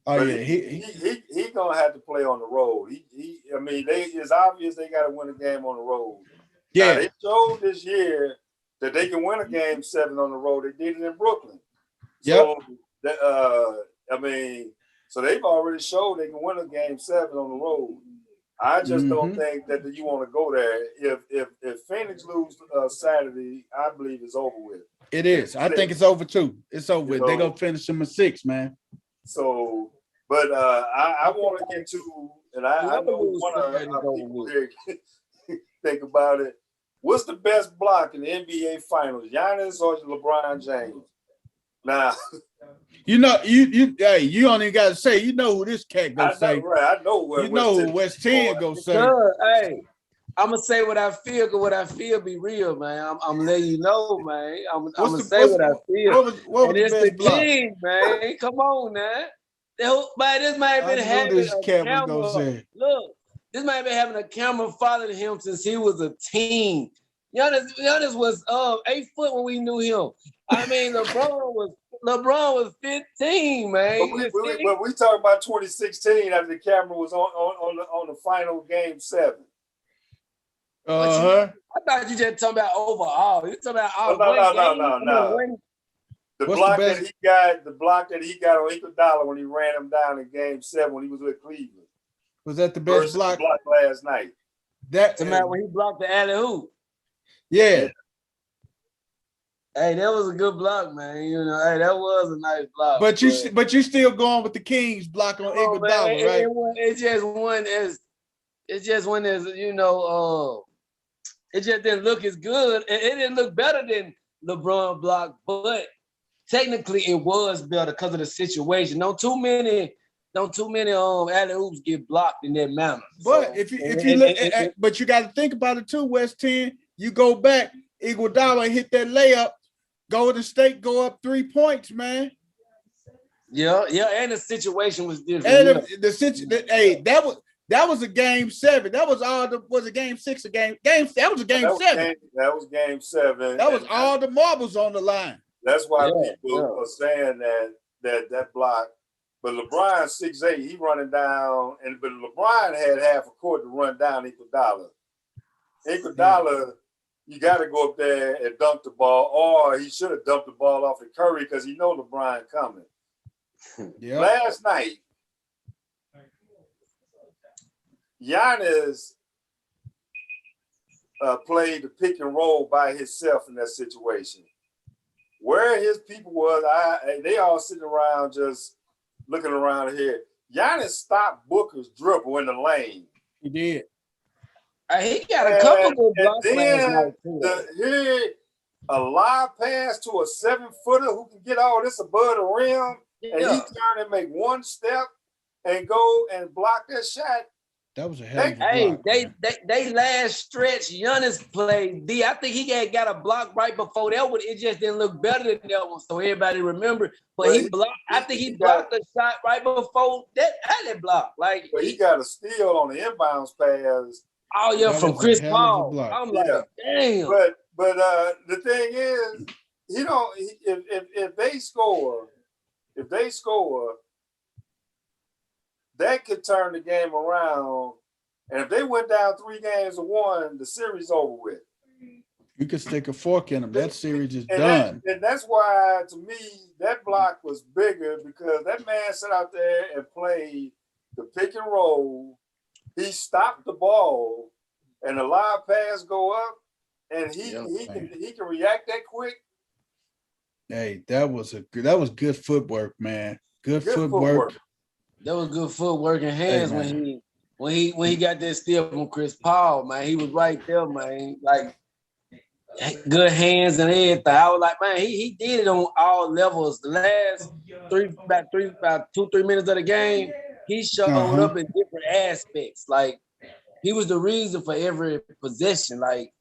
Oh but yeah, he gonna have to play on the road. It's obvious they got to win a game on the road. Yeah, now, they showed this year that they can win a game 7 on the road. They did it in Brooklyn. Yep. So they've already showed they can win a game 7 on the road. I just don't think that you want to go there. If Phoenix lose Saturday, I believe it's over with. It is. I think it's over too. It's over with. They're gonna finish them at 6, man. So, but I want to get to, and I know one of our people here think about it. What's the best block in the NBA Finals, Giannis or LeBron James? Now, you know, you only got to say, you know who this cat gonna say. Right, I know where. You know who West 10 gonna say. Hey, I'm gonna say what I feel, because what I feel be real, man. I'm letting you know, man. I'm gonna say what I feel. What was it's the the King, man. Come on, man. But this might have I been knew having this a cat was camera. gonna say. Look, this might have been having a camera following him since he was a teen. Giannis was 8 foot when we knew him. I mean, LeBron was 15, man. But we talking about 2016 after the camera was on the final game 7. Uh-huh. I thought you just talking about overall. You talking about all No. The What's block the best? that he got on Iguodala when he ran him down in game 7 when he was with Cleveland. Was that the best block? The block last night. That when he blocked the alley-oop. Yeah. Hey, that was a good block, man. You know, hey, that was a nice block. But you still going with the Kings block on Iguodala, right? It just went as you know, it just didn't look as good. It didn't look better than LeBron block, but technically it was better because of the situation. Don't too many alley-oops get blocked in that manner. But if you look at, but you got to think about it too, West 10. You go back, Iguodala hit that layup, Golden State go up 3 points, man. Yeah, and the situation was different. And that was a game 7. That was was a game 6 that was a game 7. That was game 7. That was all the marbles on the line. That's why people are saying that block. But LeBron 6'8", he running down, but LeBron had half a court to run down Iguodala. You got to go up there and dunk the ball, or he should have dumped the ball off of Curry because he know LeBron coming. Yep. Last night, Giannis played the pick and roll by himself in that situation. Where his people was, they all sitting around just looking around here. Giannis stopped Booker's dribble in the lane. He did. He got a couple of blocks last night too. A live pass to a 7-footer who can get all this above the rim, and he turned and make one step and go and block that shot. That was a hell of a block. They last stretch, Giannis played D. I think he got a block right before that one. It just didn't look better than that one, so everybody remember. But he blocked. I think he blocked the shot right before that alley block. Like, but he got a steal on the inbounds pass. Oh yeah, from Chris Paul. I'm like, damn. But the thing is, if they score, that could turn the game around. And if they went down 3-1, the series over with. You could stick a fork in them. That series is done. And that's why, to me, that block was bigger because that man sat out there and played the pick and roll. He stopped the ball, and the live pass go up, and he can react that quick. Hey, that was good footwork, man. Good footwork. That was good footwork and hands when he got that steal from Chris Paul, man. He was right there, man. Like good hands and everything. I was like, man, he did it on all levels. The last 2-3 minutes of the game, he showed up in different aspects. Like he was the reason for every possession. Like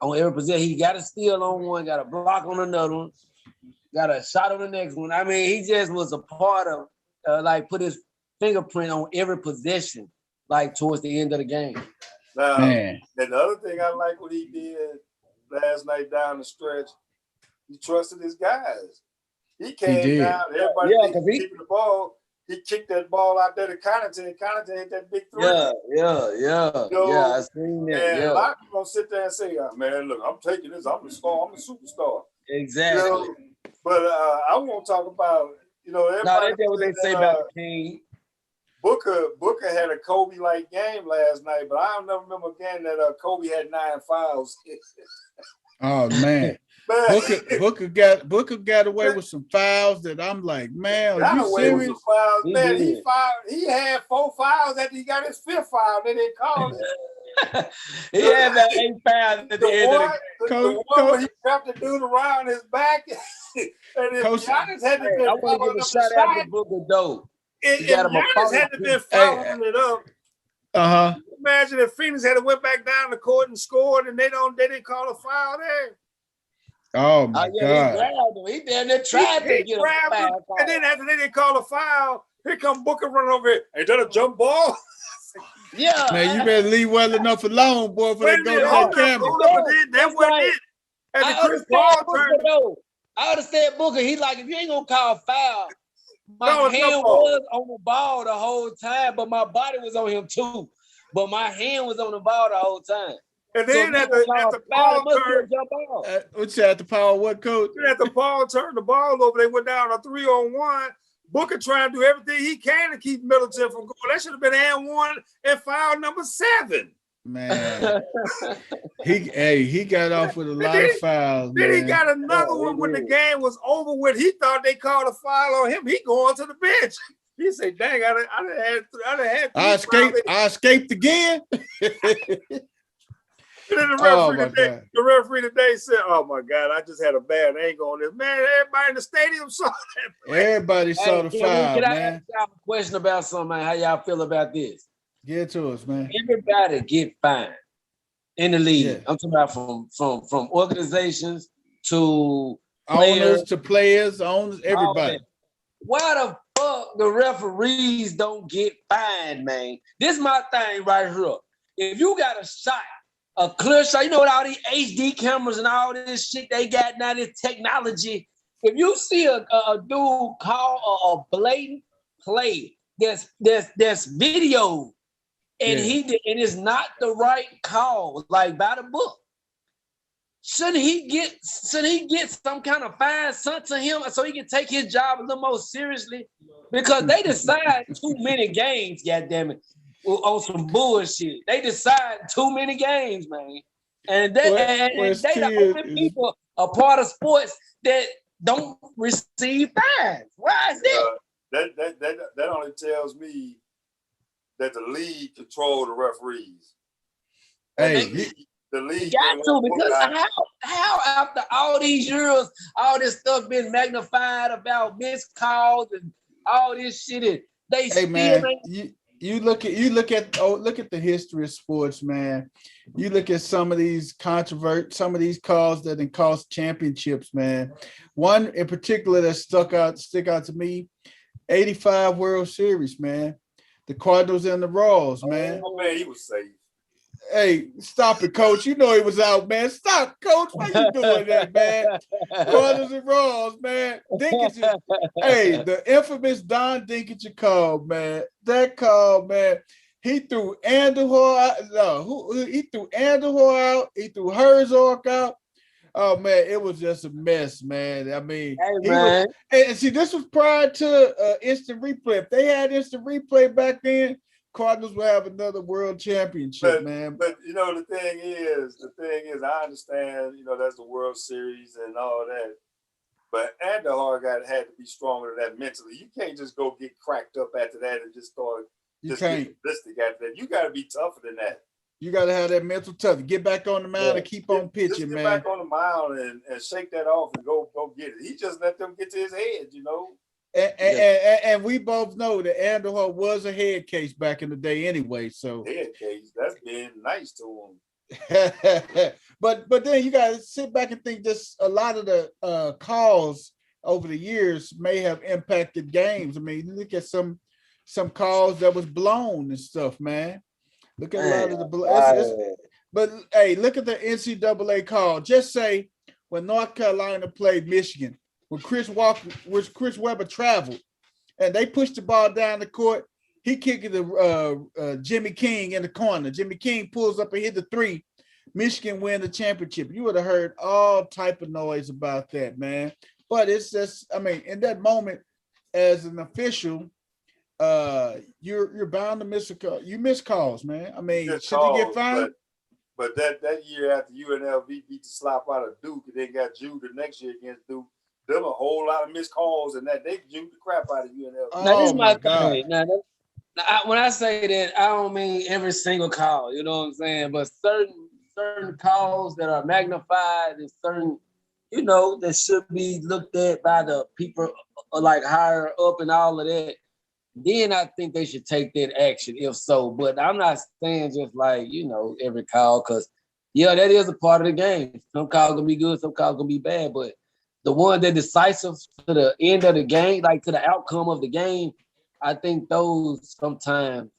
on every possession, he got a steal on one, got a block on another one, got a shot on the next one. I mean, he just was a part of put his fingerprint on every possession, like towards the end of the game. Now, and the other thing I like what he did last night down the stretch, he trusted his guys. He came down, everybody keeping the ball. He kicked that ball out there to Connaughton, and Connaughton hit that big 3. Yeah, I seen that. And a lot of people gonna sit there and say, oh, man, look, I'm taking this. I'm the star. I'm a superstar. Exactly. But I want to talk about, everybody. No, that's what they say about the King. Booker had a Kobe-like game last night, but I don't never remember a game that Kobe had 9 fouls. Oh man. Booker got away with some fouls that I'm like, man, are you serious? With some fouls. Man, he had 4 fouls after he got his 5th foul. They didn't call it. He had about 8 fouls at the end of the one where he wrapped the dude around his back. And if Giannis had to be following up the shot, Booker though. If Giannis had to be following it up, imagine if Phoenix had went back down the court and scored, and they didn't call a foul there. Oh my God! He damn near tried to get a foul. And then after they didn't call a foul, Here come Booker running over here. Ain't that a jump ball? Yeah. Man, you better leave well enough alone, boy, for they go to that camera. That wasn't it. And the Chris Paul turned. I understand Booker. He like, if you ain't gonna call foul, my No, hand was on the ball the whole time, but my body was on him too. But my hand was on the ball the whole time. And then at the Paul turn, What's that? The Paul what, coach? At the Paul turned the ball over, they went down a 3-on-1. Booker trying to do everything he can to keep Middleton from going. That should have been and 1 and foul number 7. Man, he got off with a lot of fouls. Then man. he got another one when the game was over with. He thought they called a foul on him. He going to the bench. He said, "Dang, I escaped again." And then the referee today said, "Oh my God, I just had a bad angle on this. Man, everybody in the stadium saw that. Everybody saw the foul, can man. I ask y'all a question about something, man? How y'all feel about this? Get it to us, man. Everybody get fined in the league. Yeah. I'm talking about from organizations to Owners to players, owners, everybody. Why the fuck the referees don't get fined, man? This is my thing right here. If you got a shot, a clear shot, you know what all these HD cameras and all this shit they got now, this technology. If you see a dude call a blatant play, there's video, and and it's not the right call, like by the book. Shouldn't he get some kind of fine sent to him so he can take his job a little more seriously? Because they decide too many games, goddammit, on some bullshit. They decide too many games, man. And they the only people a part of sports that don't receive fines. Why is that? That only tells me that the league control the referees. Hey, the league got to, because how after all these years, all this stuff been magnified about missed calls and all this shit, and they still ain't. Look at the history of sports, man. You look at some of these some of these calls that didn't cost championships, man. One in particular that stick out to me, 85 World Series, man. The Cardinals and the Royals, man. Oh man, he was safe. Hey, stop it, coach. You know he was out, man. Stop, coach. Why you doing that, man? Cardinals and Royals, man. Dinkins. Hey, the infamous Don Dinkins call, man. That call, man. He threw Andujar out. No, he threw Andujar out. He threw Herzog out. Oh man, it was just a mess, man. I mean, and see, this was prior to instant replay. If they had instant replay back then, Cardinals will have another world championship, man. But you know, the thing is, I understand, you know, that's the World Series and all that. But Andujar had to be stronger than that mentally. You can't just go get cracked up after that and just start getting ballistic after that. You got to be tougher than that. You got to have that mental tough. Get back on the mound and keep on pitching, man. Get back on the mound and shake that off and go get it. He just let them get to his head, you know. And we both know that Andujar was a head case back in the day anyway. So head case, that's being nice to him. but then you got to sit back and think just a lot of the calls over the years may have impacted games. I mean, look at some calls that was blown and stuff, man. Look at a lot of the but hey, look at the NCAA call. Just say when North Carolina played Michigan, when Chris Webber traveled, and they pushed the ball down the court, he kicked it to Jimmy King in the corner. Jimmy King pulls up and hit the 3. Michigan win the championship. You would have heard all type of noise about that, man. But it's just, I mean, in that moment, as an official, you're bound to miss a call. You miss calls, man. I mean, should you get fined? But that year after UNLV beat the slop out of Duke, and then got Jude the next year against Duke, there were a whole lot of missed calls, and that they juked the crap out of UNLV. Now, this is my thing. When I say that, I don't mean every single call. You know what I'm saying? But certain calls that are magnified and certain, you know, that should be looked at by the people like higher up and all of that. Then I think they should take that action, if so. But I'm not saying just like, you know, every call, because, yeah, that is a part of the game. Some calls gonna be good, some calls gonna be bad, but the one that decisive to the end of the game, like to the outcome of the game, I think those sometimes,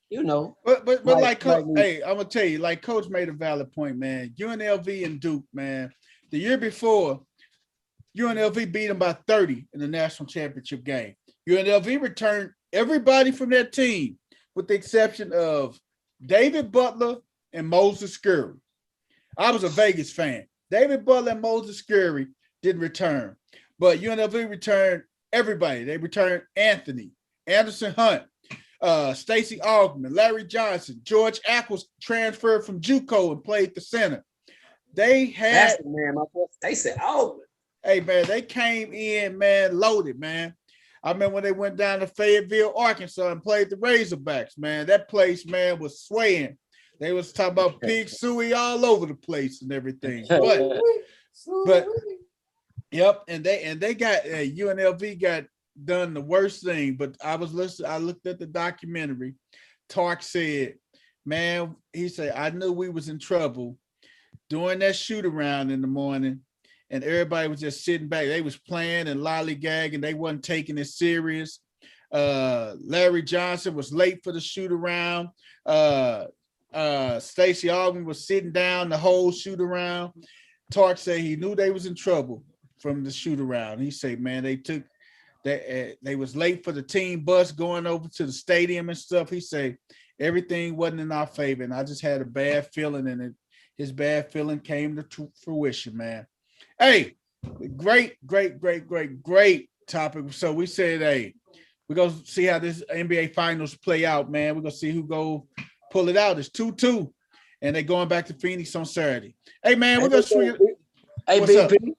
you know. But like Coach, hey, I'm gonna tell you, like Coach made a valid point, man. UNLV and Duke, man. The year before, UNLV beat them by 30 in the national championship game. UNLV returned everybody from their team, with the exception of David Butler and Moses Scurry. I was a Vegas fan. David Butler and Moses Scurry didn't return, but UNLV returned everybody. They returned Anthony, Anderson Hunt, Stacey Augman, Larry Johnson, George Ackles transferred from JUCO and played the center. They had my boy Stacey Augman. Hey man, they came in, man, loaded, man. I remember when they went down to Fayetteville, Arkansas, and played the Razorbacks, man. That place, man, was swaying. They was talking about pig suey all over the place and everything. But yep, and they got UNLV got done the worst thing. But I looked at the documentary. Tark said, man, he said, I knew we was in trouble during that shoot around in the morning, and everybody was just sitting back. They was playing and lollygagging. They wasn't taking it serious. Larry Johnson was late for the shoot around. Stacey Augman was sitting down the whole shoot around. Tark said he knew they was in trouble from the shoot around. He said, man, they was late for the team bus going over to the stadium and stuff. He said everything wasn't in our favor, and I just had a bad feeling, and his bad feeling came to fruition, man. Hey, great topic. So we said, hey, we're going to see how this NBA Finals play out, man. We're going to see who go pull it out. It's 2-2, and they're going back to Phoenix on Saturday. Hey, man, we're going to swing it. Hey, BP.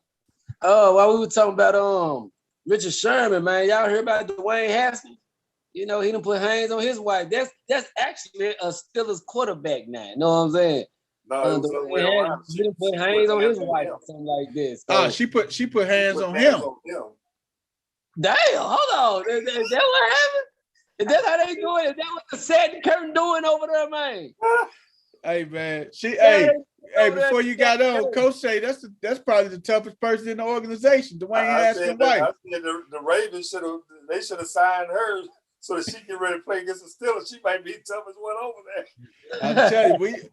While we were talking about Richard Sherman, man, y'all heard about Dwayne Haskins? You know, he done put hands on his wife. That's actually a Steelers quarterback now. You know what I'm saying? No, he done put hands on his wife or something like this. So, she put hands on him. Damn, hold on. Is that what happened? Is that how they doing? Is that what the set curtain doing over there, man? Hey, man. Hey, before you got on, Coach say that's probably the toughest person in the organization, Dwayne Haskins' wife. I said the Ravens should have signed her so that she can ready to play against the Steelers. She might be tough as one over there. I'm telling you,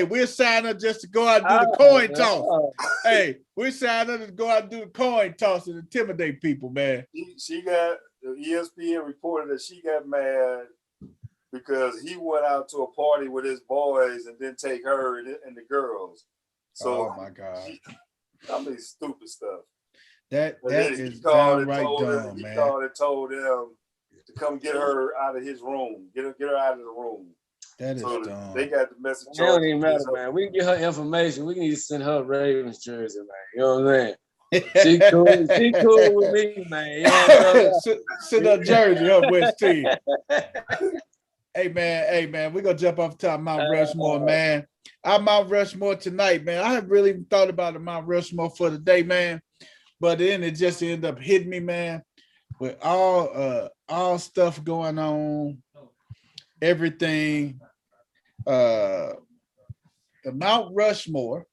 we'll sign her just to go out and do the coin toss. Hey, we signed her to go out and do the coin toss and intimidate people, man. She got ESPN reported that she got mad because he went out to a party with his boys and didn't take her and the girls. So, oh my God, I mean, stupid stuff. That is downright dumb, man. He called and told them to come get her out of his room, get her out of the room. That is dumb. They got the message. It don't even matter, man. We can get her information. We need to send her a Ravens jersey, man. You know what I'm saying? She cool with me, man. You know what I'm send her jersey up West team. Hey man, we're gonna jump off the top of Mount Rushmore, man. Our Mount Rushmore tonight, man. I haven't really thought about the Mount Rushmore for the day, man. But then it just ended up hitting me, man, with all stuff going on, everything. The Mount Rushmore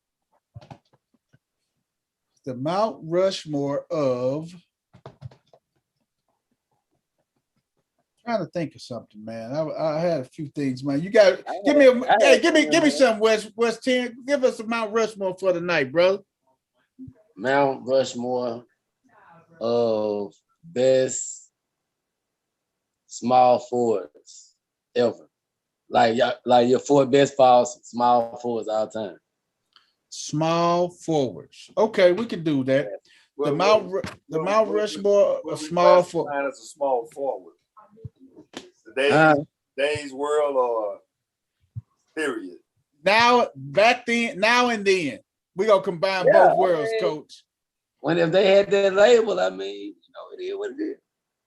of, trying to think of something, man. I had a few things, man. You got give me some West 10. Give us a Mount Rushmore for the night, brother. Mount Rushmore of best small forwards ever. Like your four best small forwards all time. Small forwards. Okay, we can do that. The Mount Rushmore of small forward. As a small forward. Today's world or period. Now and then. We're gonna combine both worlds, Coach. If they had that label, I mean, it is what it is.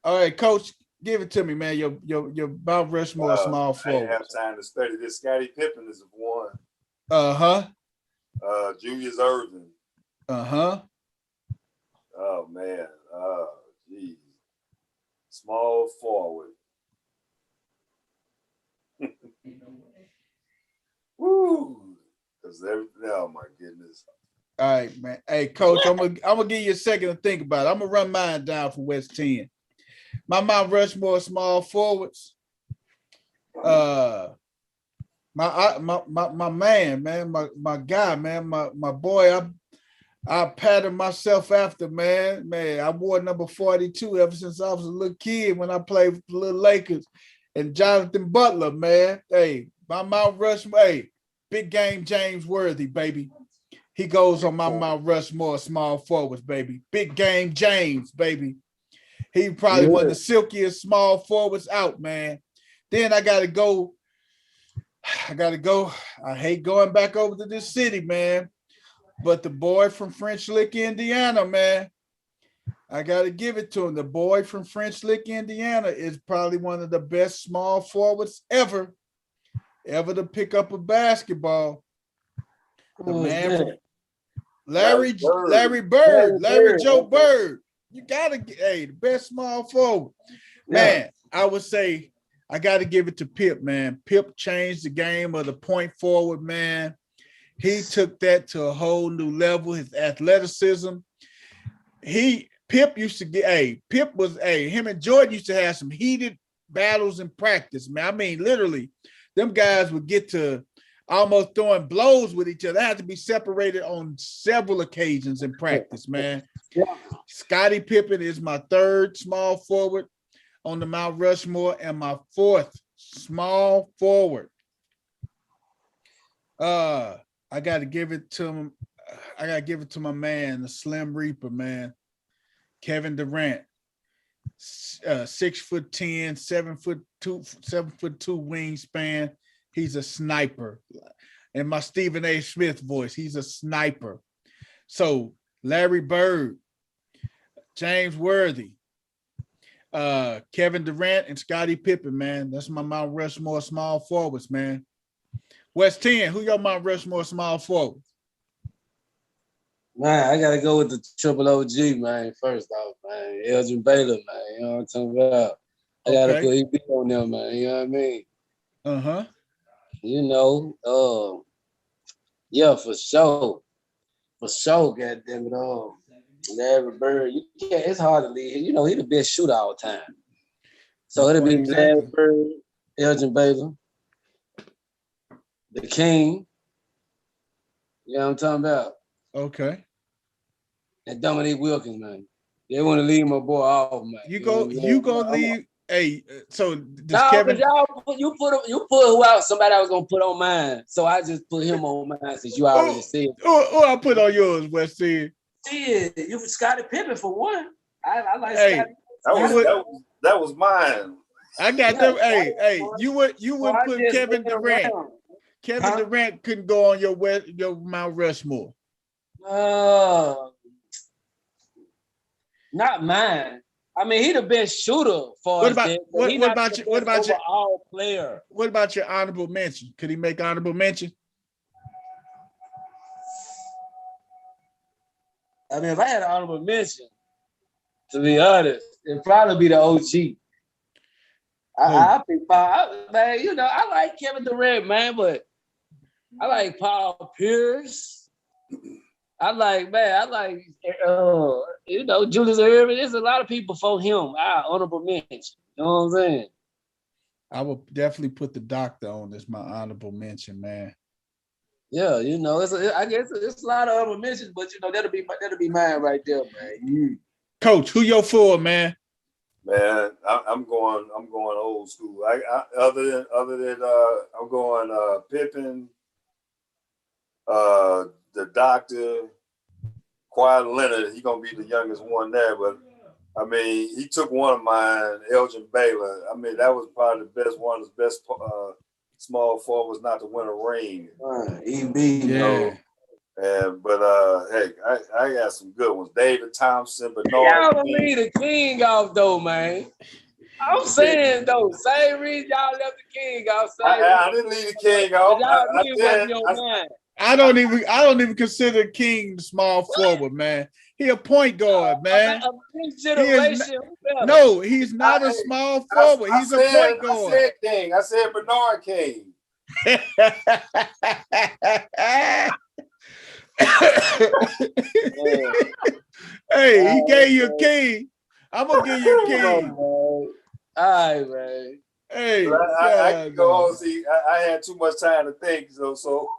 All right, Coach, give it to me, man. Your Mount Rushmore small forward. I have time to study this. Scottie Pippen is one. Julius Erving. Oh man. Geez. Small forward. Woo! Oh my goodness. All right, man. Hey, Coach, I'm gonna give you a second to think about it. I'm gonna run mine down for West 10. My Mount Rushmore small forwards. My man, my guy, man, my boy. I patterned myself after, man. I wore number 42 ever since I was a little kid when I played with the little Lakers. And Jonathan Butler, man. Hey, my Mount Rushmore. Hey, big game James Worthy, baby. He goes on my Mount Rushmore small forwards, baby. Big game James, baby. He probably one of the silkiest small forwards out, man. Then I gotta go. I hate going back over to this city, man. But the boy from French Lick, Indiana, man. I gotta give it to him. The boy from French Lick, Indiana is probably one of the best small forwards ever to pick up a basketball. The man from Larry Bird, Larry Joe Bird. You gotta get the best small forward. Man, I would say I gotta give it to Pip, man. Pip changed the game of the point forward, man. He took that to a whole new level. His athleticism. Pip used to get Pip was him and Jordan used to have some heated battles in practice, man. I mean, literally, them guys would get to almost throwing blows with each other. They had to be separated on several occasions in practice, man. Yeah. Scottie Pippen is my third small forward on the Mount Rushmore and my fourth small forward. I got to give it to him. I got to give it to my man, the Slim Reaper, man. Kevin Durant, 6'10", 7'2" wingspan. He's a sniper. In my Stephen A. Smith voice, he's a sniper. So Larry Bird, James Worthy, Kevin Durant, and Scottie Pippen, man. That's my Mount Rushmore small forwards, man. West 10, who your Mount Rushmore small forward? Man, I gotta go with the triple OG, man. First off, man, Elgin Baylor, man. You know what I'm talking about? I gotta put EB on them, man. You know what I mean? Uh-huh. You know, yeah, for sure. For sure, goddamn it. Larry Bird, it's hard to leave. You know, he the best shooter all the time. So it'll be Larry Bird, Elgin Baylor, the King. You know what I'm talking about? Okay. And Dominique Wilkins, man. They want to leave my boy off, man. You gonna leave. Hey, so does Kevin? You put who else? Somebody I was gonna put on mine. So I just put him on mine since you already said. Who I put on yours, West End? Yeah, you Scottie Pippen for one. I like Scottie. That was mine. I got them. Hey, you would put Kevin Durant. Kevin Durant couldn't go on your Mount Rushmore. Not mine. I mean, he the best shooter for what us. What about your all player? What about your honorable mention? Could he make honorable mention? I mean, if I had an honorable mention, to be honest, it'd probably be the OG. I think man, you know, I like Kevin Durant, man, but I like Paul Pierce. I like you know, Julius Erving. There's a lot of people for him. Honorable mention. You know what I'm saying? I would definitely put the doctor on as my honorable mention, man. Yeah, you know, I guess it's a lot of honorable mentions, but you know, that'll be mine right there, man. Coach, who your four, man? Man, I'm going old school. Other than I'm going Pippen, the doctor, Kawhi Leonard. He's gonna be the youngest one there, but I mean, he took one of mine, Elgin Baylor. I mean, that was probably the best one, the best small forwards not to win a ring. EB, you know. But hey, I got some good ones. David Thompson, Bernard. Y'all don't leave the King off though, man. I'm saying though, same reason y'all left the King off. I didn't leave the King off. I don't even consider King small forward, man. He a point guard, man. He's not a small forward. He's a point guard. I said King. I said Bernard King. Hey, he gave you a King. I'm gonna give you a King. All right, man. Hey, But I can go on. See, I had too much time to think, so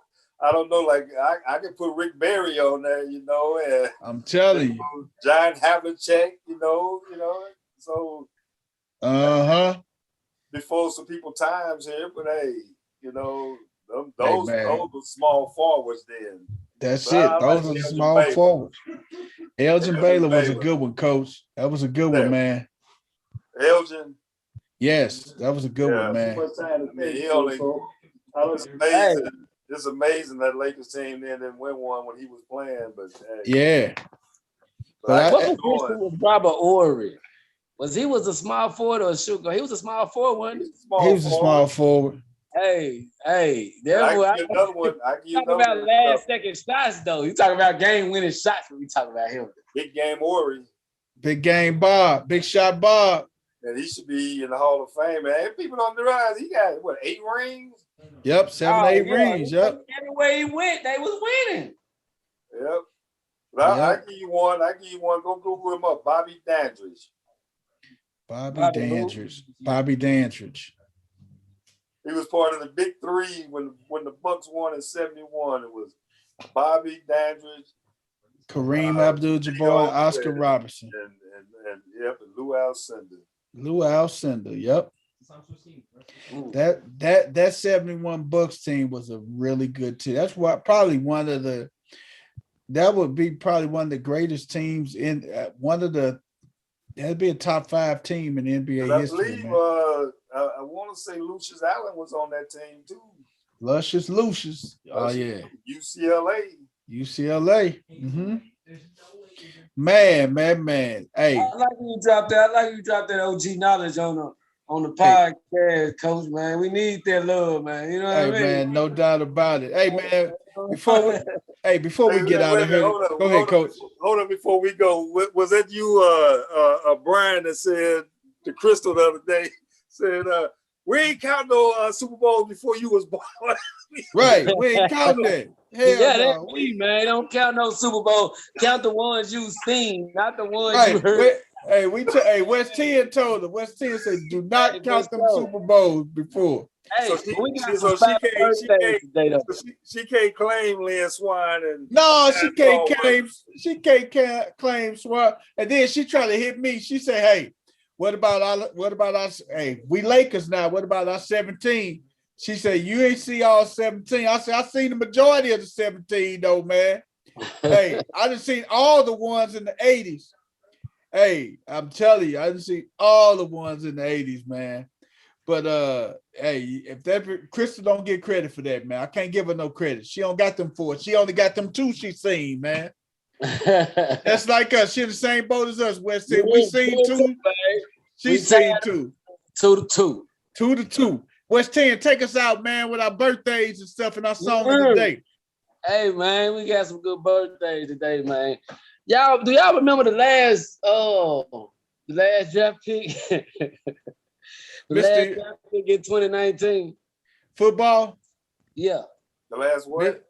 I don't know. Like I can put Rick Barry on there, and I'm telling you. John Havlicek, So before some people times here, but hey, those were small forwards then. That's But it. Those are the small forwards. Elgin Baylor was a good one, Coach. That was a good one, man. Elgin. Yes, that was a good one, man. It's amazing that Lakers team didn't win one when he was playing, but yeah. But what position was Robert Ory? He was a small forward or a shooter? He was a small forward, wasn't he? He was a small forward. Hey, I give another one. Talking about last second shots, though. You talking about game winning shots when we talk about him. Big game Ory. Big game Bob. Big shot Bob. And he should be in the Hall of Fame, man. People don't realize he got 8 rings? Yep, 7, 8 rings. Yep. Everywhere he went, they was winning. Yep. But I give you one. Go Google him up. Bobby Dandridge. Bobby Dandridge. He was part of the Big Three when the Bucks won in '71. It was Bobby Dandridge, Kareem Abdul-Jabbar, Oscar Robertson, and Lou Alcindor. Lou Alcindor, yep. That 71 Bucks team was a really good team. That's probably one of the greatest teams in that'd be a top 5 team in NBA history. I believe I want to say Lucius Allen was on that team too. Lucius. Oh yeah. UCLA. Mm-hmm. Man. Hey. I like you dropped that OG knowledge on the podcast, Coach, man. We need that love, man. You know what I mean? Hey, man, no doubt about it. Hey, man, before we get out of here, go ahead, Coach. Hold on, before we go. Was that you, Brian, that said to Crystal the other day, said, we ain't count no Super Bowls before you was born. Right, we ain't counting that. That's me, man. Don't count no Super Bowl. Count the ones you seen, not the ones you heard. West 10 told her. West 10 said, do not count them Super Bowls before. Hey, she can't claim Lynn Swan and she can't claim Swan. And then she tried to hit me. She said, hey, what about us? Hey, we Lakers now. What about our 17? She said, you ain't see all 17. I said, I seen the majority of the 17 though, man. Hey, I done seen all the ones in the 80s. Hey, I'm telling you, I didn't see all the ones in the 80s, man. But hey, if that Crystal don't get credit for that, man. I can't give her no credit. She don't got them 4. She only got them 2 she seen, man. That's like us. She in the same boat as us, West End. We seen 2. She seen 2. 2-2. 2-2. West 10, take us out, man, with our birthdays and stuff and our song of the day. Hey, man, we got some good birthdays today, man. Do y'all remember the last draft pick? Last draft pick in 2019. Football? Yeah. The last what?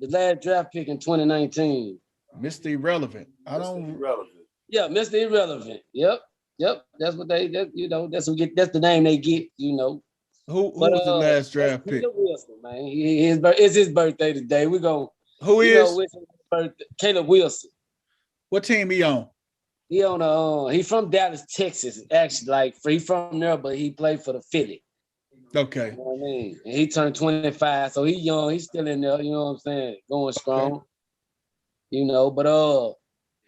The last draft pick in 2019. Mr. Irrelevant. Yeah, Mr. Irrelevant. Yep. That's what that's the name they get, Who was the last draft pick? Caleb Wilson, man. It's his birthday today. We're going Who is? Caleb Wilson. What team he on? He from Dallas, Texas. Actually, he's from there, but he played for the Philly. Okay. You know what I mean? And he turned 25, so he's young. He's still in there. You know what I'm saying? Going strong. Okay. But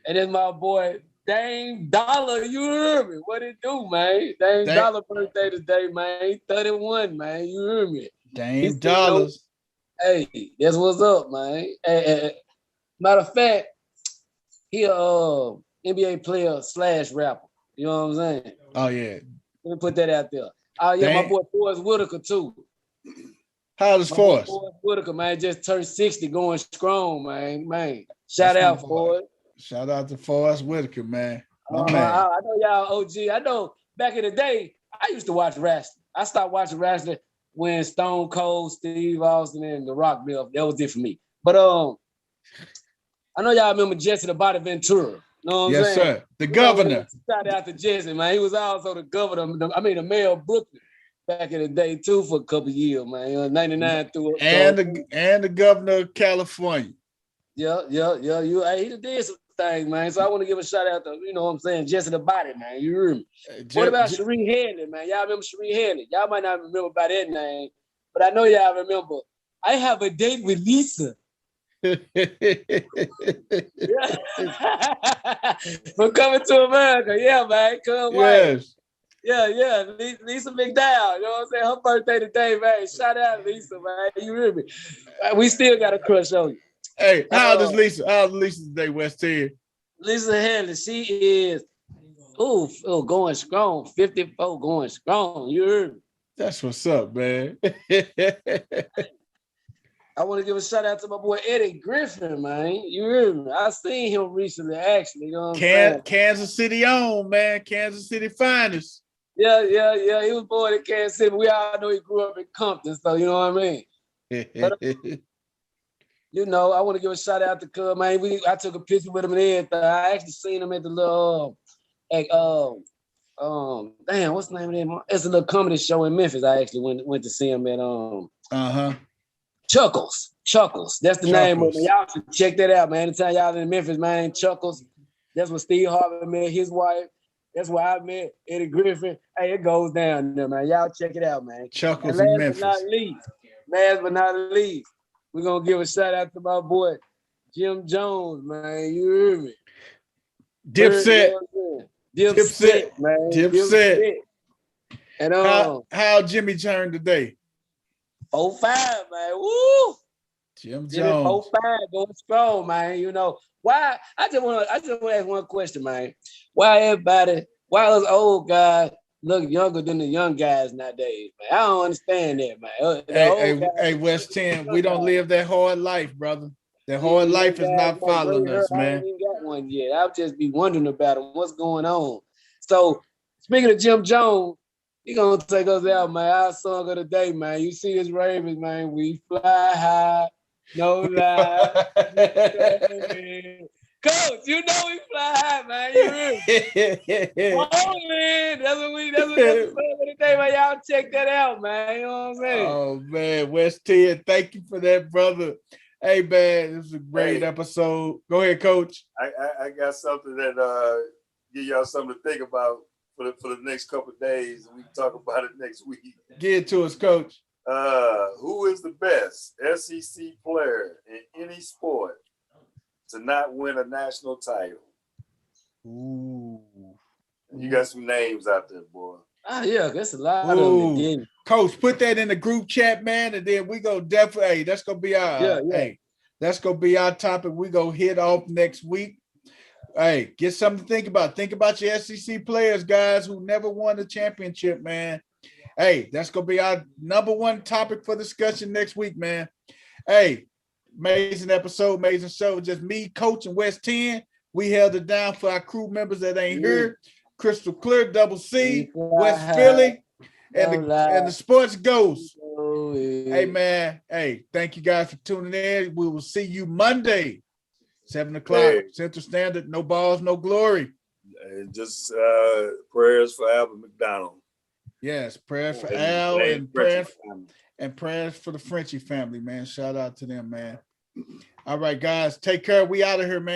and then my boy Dame Dollar. You heard me? What it do, man? Dame Dollar birthday today, man. He 31, man. You heard me? Dame Dollars. Hey, that's what's up, man. Matter of fact, he NBA player / rapper. You know what I'm saying? Oh, yeah. Let me put that out there. Oh, yeah, my boy Forrest Whitaker, too. How old is Forrest? Forrest Whitaker, man, just turned 60, going strong, man. Shout out, Forrest. Shout out to Forrest Whitaker, man. I know y'all OG. I know back in the day, I used to watch wrestling. I stopped watching wrestling when Stone Cold, Steve Austin, and The Rock Bill. That was it for me. But I know y'all remember Jesse the Body Ventura. Know what I'm Yes, saying? sir. The governor. Shout out to Jesse, man. He was also the governor. The mayor of Brooklyn back in the day too for a couple of years, man. 99 through and the governor of California. Yeah. He did some things, man. So I want to give a shout out to, you know what I'm saying, Jesse the Body, man. You hear me? What about Sheree Hanley, man? Y'all remember Sheree Hanley? Y'all might not remember by that name, but I know y'all remember. I have a date with Lisa. Yeah. For Coming to America. Yeah, man. Come yes. Yeah. Lisa McDowell. You know what I'm saying? Her birthday today, man. Shout out Lisa, man. You hear me? We still got a crush on you. Hey, how old is Lisa? How old is Lisa today, West 10? Lisa Hanley, she is going strong. 54 going strong. You heard me? That's what's up, man. I want to give a shout out to my boy Eddie Griffin, man. You heard me? I seen him recently, actually. You know what I'm saying? Kansas City on, man. Kansas City finest. Yeah. He was born in Kansas City. We all know he grew up in Compton, so you know what I mean? But, you know, I want to give a shout out to Cub, man. I took a picture with him and everything. I actually seen him at the little damn, what's the name of that? It's a little comedy show in Memphis. I actually went to see him at Chuckles. That's the name of it. Y'all should check that out, man. Anytime y'all in Memphis, man, Chuckles. That's where Steve Harvey met his wife. That's where I met Eddie Griffin. Hey, it goes down there, man. Y'all check it out, man. Chuckles in Memphis. Last but not least, we're gonna give a shout out to my boy Jim Jones, man. You hear me? Dipset, man. Dipset. And how Jimmy turned today? 4-5, man. Woo! Jim Jones. 4-5 going strong, man. You know why? I just want to ask one question, man. Why those old guys look younger than the young guys nowadays, man? I don't understand that, man. Hey, West 10, we don't live that hard life, brother. That hard life is not following us, man. I ain't even got one yet. I'll just be wondering about them. What's going on? So, speaking of Jim Jones, he gonna take us out, man. Our song of the day, man. You see this Ravens, man. We fly high, no lie. Coach, you know we fly high, man. You really? Oh, man. That's what the song of the day, man. Y'all check that out, man. You know what I'm saying? Oh, man. West 10, thank you for that, brother. Hey, man, this is a great episode. Go ahead, Coach. I got something that give y'all something to think about for the next couple of days, and we can talk about it next week. Get it to us, Coach. Who is the best SEC player in any sport to not win a national title? Ooh. You got some names out there, boy. Yeah, that's a lot of them. Coach, put that in the group chat, man, and then we go definitely. Hey, that's gonna be our hey, that's gonna be our topic. We go hit off next week. Hey, get something to think about. Think about your SEC players, guys, who never won a championship, man. Hey, that's gonna be our number one topic for discussion next week, man. Hey, amazing episode, amazing show. Just me, Coach, and West 10. We held it down for our crew members that ain't here. Crystal Clear, Double C, West Philly, and the Sports Ghost. Hey, man. Hey, thank you guys for tuning in. We will see you Monday, 7 o'clock Central Standard. No balls, no glory. And just prayers for Albert McDonald. Yes, prayers for Al and prayers for the Frenchie family, man. Shout out to them, man. All right, guys. Take care. We out of here, man.